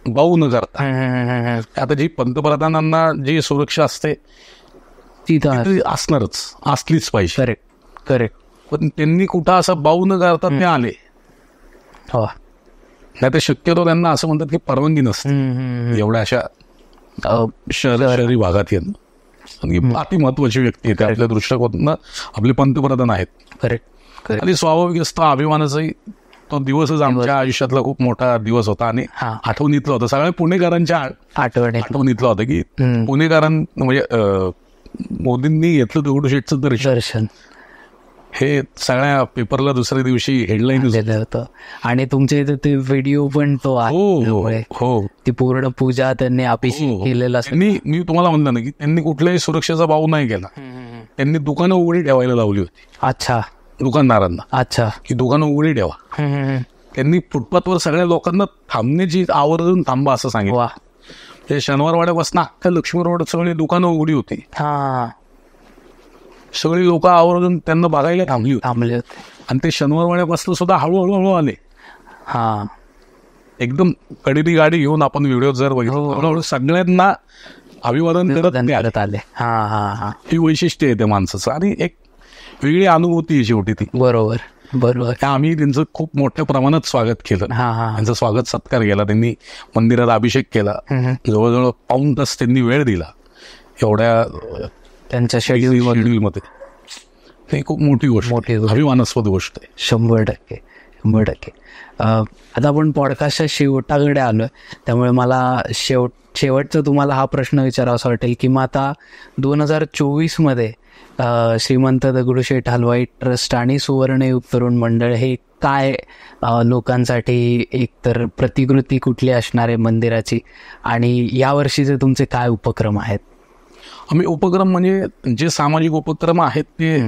बाऊ न करता, आता जी पंतप्रधानांना जी सुरक्षा असते ती असलीच पाहिजे. करेक्ट. पण त्यांनी कुठं असं बाऊ न करता ते आले. नाही तर शक्यतो त्यांना असं म्हणतात की परवानगी नसते एवढ्या अशा शहरी भागात येणं. आणि अति महत्वाची व्यक्ती आहे आपल्या दृष्टिकोनातनं आपले पंतप्रधान आहेत. करेक्ट. आणि स्वाभाविक असतं अभिमानाचाही तो दिवसच आमच्या आयुष्यातला खूप मोठा दिवस होता आणि आठवणीतला होता. सगळ्या पुणेकरांच्या आठवणीतला होता की पुणेकरां म्हणजे मोदींनी घेतलं दगडूशेठचं दर्शन. हे सगळ्या पेपरला दुसऱ्या दिवशी हेडलाईन दिलं होतं. आणि तुमच्या इथे ते व्हिडिओ पण तो हो ती पूर्ण पूजा त्यांनी अभिषेक केलेला. मी तुम्हाला म्हणलं ना की त्यांनी कुठल्याही सुरक्षेचा भाव नाही केला. त्यांनी दुकानं उघडी ठेवायला लावली होती. अच्छा. दुकानदारांना. अच्छा. की दुकानं उघडी ठेवा. त्यांनी फुटपाथवर सगळ्या लोकांना थांबण्याची आवर्जून थांबा असं सांगितलं. ते शनिवारवाड्यापासून अख्ख्या लक्ष्मी रोड सगळी दुकानं उघडी होती. सगळी लोक आवर्जून त्यांना बघायला थांबले होते. आणि ते शनिवारवाड्यापासून सुद्धा हळूहळू आले. एकदम कडेरी गाडी घेऊन आपण व्हिडिओ जर बघितलं हळूहळू सगळ्यांना अभिवादन करत आले. ही वैशिष्ट्य आहे त्या माणसाचं आणि एक वेगळी अनुभूती आहे शेवटी ती. बरोबर. आम्ही त्यांचं खूप मोठ्या प्रमाणात स्वागत केलं. त्यांचा स्वागत सत्कार केला. त्यांनी मंदिरात अभिषेक केला. जवळजवळ 5 तास त्यांनी वेळ दिला एवढ्या त्यांच्या शेड्यूलमध्ये. ही खूप मोठी गोष्ट, अभिमानास्पद गोष्ट आहे. 100%. 100%. आता आपण पॉडकास्टच्या शेवटाकडे आलो आहे, त्यामुळे मला शेवटचा तुम्हाला हा प्रश्न विचारावासा वाटेल की मग आता 2024मध्ये श्रीमंत दगडूशेठ हलवाई ट्रस्ट आणि सुवर्णयुग तरुण मंडळ हे काय लोकांसाठी एकतर प्रतिकृती कुठली असणार आहे मंदिराची, आणि यावर्षीचे तुमचे काय उपक्रम आहेत? आम्ही उपक्रम म्हणजे जे सामाजिक उपक्रम आहेत ते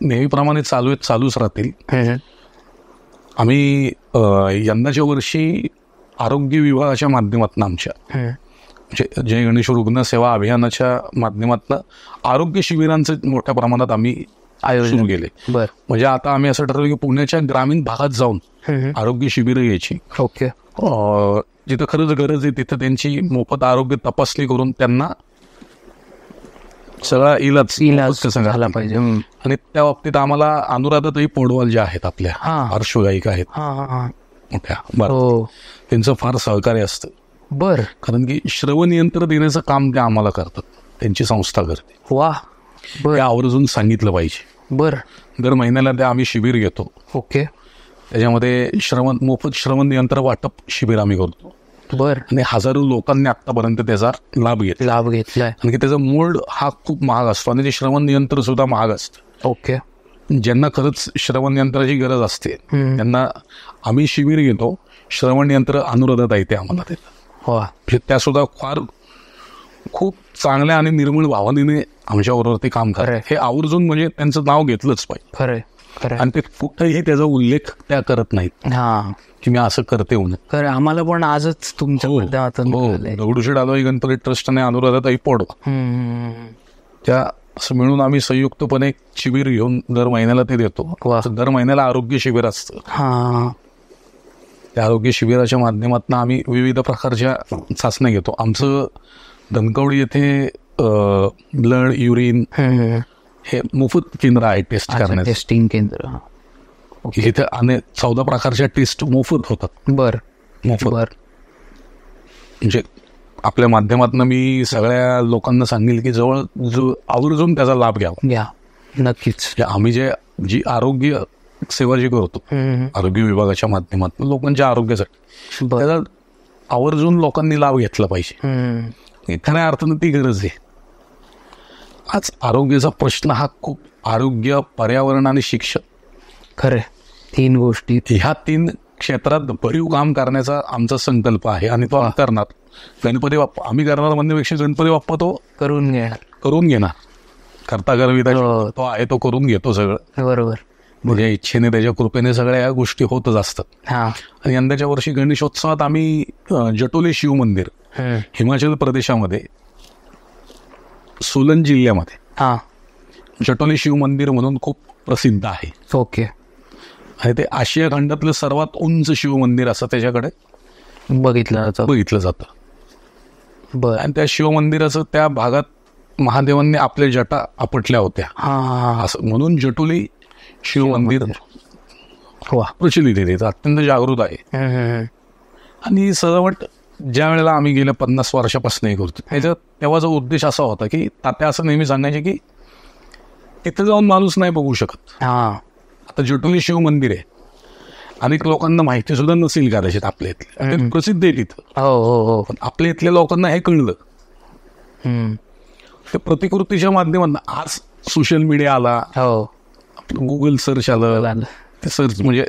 नेहमीप्रमाणे चालूच राहतील. आम्ही यंदाच्या वर्षी आरोग्य विभागाच्या माध्यमातून आमच्या म्हणजे जय गणेश रुग्ण सेवा अभियानाच्या माध्यमातून आरोग्य शिबिरांचं मोठ्या प्रमाणात आम्ही आयोजन केले. म्हणजे आता आम्ही असं ठरवलं की पुण्याच्या ग्रामीण भागात जाऊन आरोग्य शिबिरं घ्यायची. ओके. जिथं खरंच गरज आहे तिथं त्यांची मोफत आरोग्य तपासणी करून त्यांना सगळा इलाज झाला पाहिजे. आणि त्या बाबतीत आम्हाला अनुराधाताई पौडवाल ज्या आहेत आपल्या पार्श्वगायिका आहेत मोठ्या, त्यांचं फार सहकार्य असतं. कारण की श्रवण यंत्र देण्याचं काम त्या आम्हाला करतात, त्यांची संस्था करते. वा. त्या आवर्जून सांगितलं पाहिजे. दर महिन्याला त्या आम्ही शिबिर घेतो. ओके. त्याच्यामध्ये मोफत श्रवण यंत्र वाटप शिबिर आम्ही करतो. आणि हजारो लोकांनी आतापर्यंत त्याचा लाभ घेतलाय. आणि त्याचा मोल्ड हा खूप महाग असतो आणि ते श्रवण यंत्र सुद्धा महाग असतं. ओके. ज्यांना खरंच श्रवण यंत्राची गरज असते त्यांना आम्ही शिबिर घेतो. श्रवण यंत्र अनुराधाताई ते आम्हाला देतात. त्या सुद्धा खूप चांगल्या आणि निर्मळ भावनेने आमच्याबरोबर ते काम करतात. हे आवर्जून म्हणजे त्यांचं नाव घेतलंच पाहिजे. आणि ते कुठेही त्याचा उल्लेख त्या करत नाहीत की मी असं करते म्हणून. आम्हाला पण आजच तुमच्या दगडूशेठ हलवाई गणपती ट्रस्ट आणि अनुराधाताई पौडवाल त्या असं मिळून आम्ही संयुक्तपणे शिबिर घेऊन दर महिन्याला ते देतो. दर महिन्याला आरोग्य शिबिर असतं. त्या आरोग्य शिबिराच्या माध्यमातून आम्ही विविध प्रकारच्या चाचण्या घेतो. आमचं धनकवडी येथे ब्लड, युरिन हे मोफत केंद्र आहे टेस्ट करण्याचं. टेस्टिंग केंद्र इथे 14 प्रकारच्या टेस्ट मोफत होतात. मोफत. म्हणजे आपल्या माध्यमातून मी सगळ्या लोकांना सांगेल की आवर्जून त्याचा लाभ घ्या. नक्कीच. आम्ही जी आरोग्य सेवा जी करतो आरोग्य विभागाच्या माध्यमातून लोकांच्या आरोग्यासाठी, त्याचा आवर्जून लोकांनी लाभ घेतला पाहिजे. खऱ्या अर्थानं ती गरज आहे. आज आरोग्याचा प्रश्न हा खूप आरोग्य, पर्यावरण आणि शिक्षण, खरे 3 गोष्टी, ह्या 3 क्षेत्रात भरीव काम करण्याचा आमचा संकल्प आहे. आणि तो आम्ही करणार. गणपती बाप्पा आम्ही करणार म्हणण्यापेक्षा गणपती बाप्पा तो करून घेणार. करता करविता तो आहे, तो करून घेतो सगळं. बरोबर. म्हणजे इच्छेने त्याच्या कृपेने सगळ्या या गोष्टी होतच असतात. आणि यंदाच्या वर्षी गणेशोत्सवात आम्ही जटोले शिव मंदिर हिमाचल प्रदेशामध्ये सोलन जिल्ह्यामध्ये जटोले शिव मंदिर म्हणून खूप प्रसिद्ध आहे. ओके. आणि ते आशिया खंडातलं सर्वात उंच शिव मंदिर असं त्याच्याकडे बघितलं जातं. आणि त्या शिव मंदिराचं त्या भागात महादेवांनी आपल्या जटा आपटल्या होत्या असं म्हणून जटोली शिव मंदिर प्रचलित आहे. अत्यंत जागृत आहे. आणि सजावट ज्या वेळेला आम्ही गेल्या 50 वर्षापासून हे करतो तेव्हाचा उद्देश असा होता की तात्या असं नेहमी सांगायचे की तिथे जाऊन माणूस नाही बघू शकत. आता जटोली शिव मंदिर आहे, अनेक लोकांना माहिती सुद्धा नसेल कदाचित आपल्या इथले, प्रसिद्ध आहे तिथं. पण आपल्या इथल्या लोकांना हे कळलं. ते प्रतिकृतीच्या माध्यमातून आज सोशल मीडिया आला, गुगल सर्च आलं, ते सर्च म्हणजे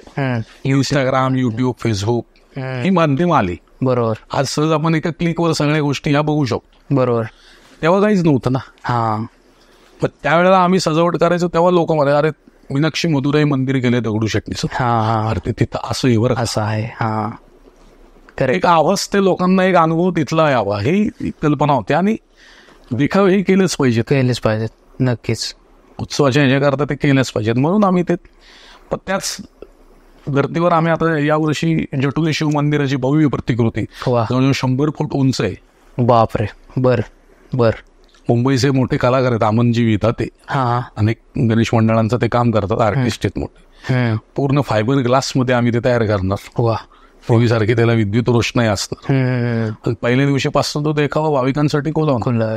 इंस्टाग्राम, युट्यूब, फेसबुक ही माध्यम आली. बरोबर. आज सहज आपण एका क्लिकवर सगळ्या गोष्टी ह्या बघू शकतो. बरोबर. तेव्हा काहीच नव्हतं ना. पण त्यावेळेला आम्ही सजावट करायचो तेव्हा लोक म्हणाले, अरे मीनाक्षी मदुराई मंदिर गेले दगडूशेठनीचं. अरे तिथं असं एवढं असं आहे. एक आवाज ते लोकांना एक अनुभव तिथला यावा ही कल्पना होती. आणि देखाव हे केलेच पाहिजेत. नक्कीच. उत्सवाच्या ह्याच्याकरता ते केलेच पाहिजेत म्हणून आम्ही ते. पण त्याच धर्तीवर आम्ही आता यावर्षी जटोली शिव मंदिराची भव्य प्रतिकृती जवळजवळ 100 फूट उंच आहे. बापरे. बर. मुंबईचे मोठे कलाकार आहेत, अमनजी विता, ते अनेक गणेश मंडळांचं ते काम करतात, आर्टिस्ट आहेत मोठे. पूर्ण फायबर ग्लास मध्ये आम्ही ते तयार करणार. पूर्वीसारखी त्याला विद्युत रोषणाई असतं. पहिल्या दिवशीपासून तो देखावा भाविकांसाठी खुला.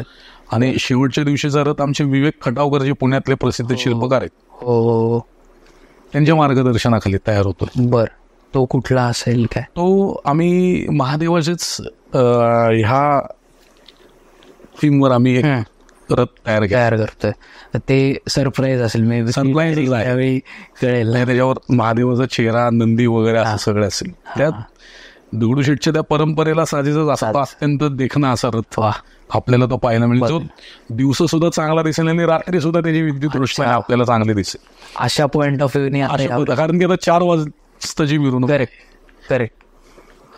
आणि शेवटच्या दिवशीचा रथ आमचे विवेक खटावकर जे पुण्यातले प्रसिद्ध शिल्पकार आहेत त्यांच्या मार्गदर्शनाखाली तयार होतो. तो कुठला असेल काय? तो आम्ही महादेवाचेच ह्या थीमवर आम्ही एक रथ तयार करतोय. ते सरप्राईज असेल मे बी, सरप्राईज त्यावेळी कळेल. त्याच्यावर महादेवाचा चेहरा, नंदी वगैरे असं सगळं असेल. त्यात दगडूशेठच्या त्या परंपरेला साजेसच असा अत्यंत देखणा असा रथ आपल्याला तो पाहायला मिळेल. जो दिवस सुद्धा चांगला दिसेल आणि रात्री सुद्धा त्याची विद्युत रोषणाई आपल्याला चांगली दिसेल. अशा पॉइंट ऑफ व्ह्यू कारण की आता 4 वाजताची मिरवणूक. करेक्ट.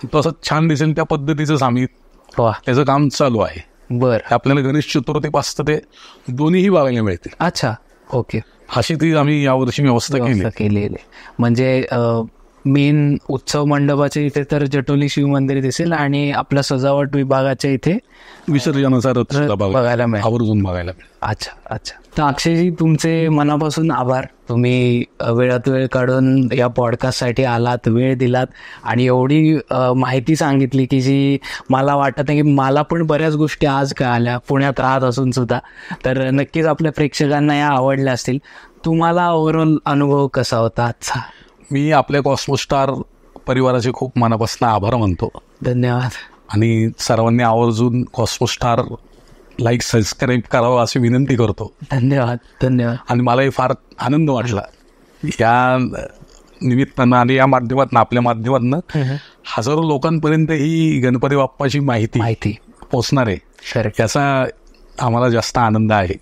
तो असं छान दिसेल त्या पद्धतीचंच आम्ही त्याचं काम चालू आहे. बरं. आपल्याला गणेश चतुर्थीपासून ते दोन्हीही बघायला मिळतील. अच्छा, ओके. अशी ती आम्ही यावर्षी व्यवस्था केलेली. म्हणजे मेन उत्सव मंडपाच्या इथे तर जटोली शिव मंदिर दिसेल आणि आपल्या सजावट विभागाच्या इथे विसर्जनाचा रथ बघायला मिळेल, आवर्जून बघायला मिळेल. अच्छा अच्छा. तर अक्षयजी, तुमचे मनापासून आभार. तुम्ही वेळात वेळ काढून या पॉडकास्टसाठी आलात, वेळ दिलात आणि एवढी माहिती सांगितली की जी मला वाटत आहे की मला पण बऱ्याच गोष्टी आज कळाल्या पुण्यात राहत असून सुद्धा. तर नक्कीच आपल्या प्रेक्षकांना या आवडल्या असतील. तुम्हाला ओव्हरऑल अनुभव कसा होता आजचा? मी आपल्या कॉस्मोस स्टार परिवाराचे खूप मनापासून आभार मानतो. धन्यवाद. आणि सर्वांनी आवर्जून कॉस्मोस स्टार लाईक, सबस्क्राईब करावं अशी विनंती करतो. धन्यवाद. धन्यवाद. आणि मलाही फार आनंद वाटला या निमित्तानं आणि या माध्यमातून, आपल्या माध्यमातून हजारो लोकांपर्यंत ही गणपती बाप्पाची माहिती पोचणार आहे, याचा आम्हाला जास्त आनंद आहे.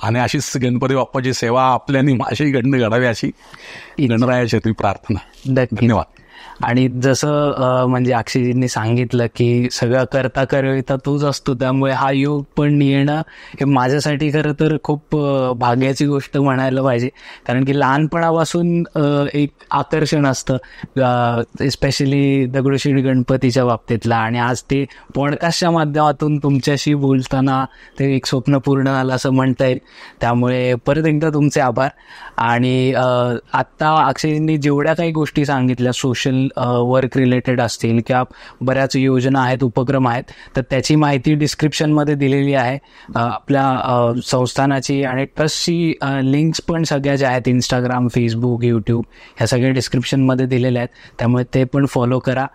आणि अशीच गणपती बाप्पाची सेवा आपल्यानी अशी घडावी अशी गणरायाची प्रार्थना. धन्यवाद. आणि जसं म्हणजे अक्षयजींनी सांगितलं की सगळं करता करविता तूच असतो, त्यामुळे हा योग पण येणं हे माझ्यासाठी खरं तर खूप भाग्याची गोष्ट म्हणायला पाहिजे. कारण की लहानपणापासून एक आकर्षण असतं स्पेशली दगडूशेठ गणपतीच्या बाबतीतला, आणि आज ते पॉडकास्टच्या माध्यमातून तुमच्याशी बोलताना ते एक स्वप्न पूर्ण झालं असं म्हणता येईल. त्यामुळे परत एकदा तुमचे आभार. आणि आत्ता अक्षयजींनी जेवढ्या काही गोष्टी सांगितल्या सोशल वर्क रिलेटेड असतील किंवा बऱ्याच योजना आहेत, उपक्रम आहेत, तर त्याची माहिती डिस्क्रिप्शनमध्ये दिलेली आहे. आपल्या संस्थानाची आणि ट्रस्टची लिंक्स पण सगळ्या ज्या आहेत इंस्टाग्राम, फेसबुक, यूट्यूब ह्या सगळ्या डिस्क्रिप्शनमध्ये दिलेल्या आहेत. त्यामुळे ते पण फॉलो करा.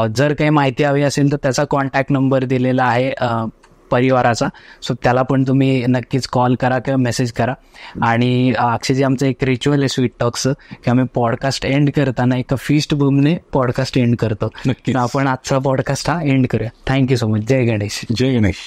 जर काही माहिती हवी असेल तर त्याचा कॉन्टॅक्ट नंबर दिलेला आहे परिवाराचा, सो त्याला पण तुम्ही नक्कीच कॉल करा किंवा मेसेज करा. आणि अक्षयजी, आमचं एक रिच्युअल आहे स्वीट टॉक्सचं की आम्ही पॉडकास्ट एंड करताना एका फिस्ट बूमने पॉडकास्ट एंड करतो. नक्की आपण आजचा पॉडकास्ट हा एंड करूया. Thank you so much. जय गणेश. जय गणेश.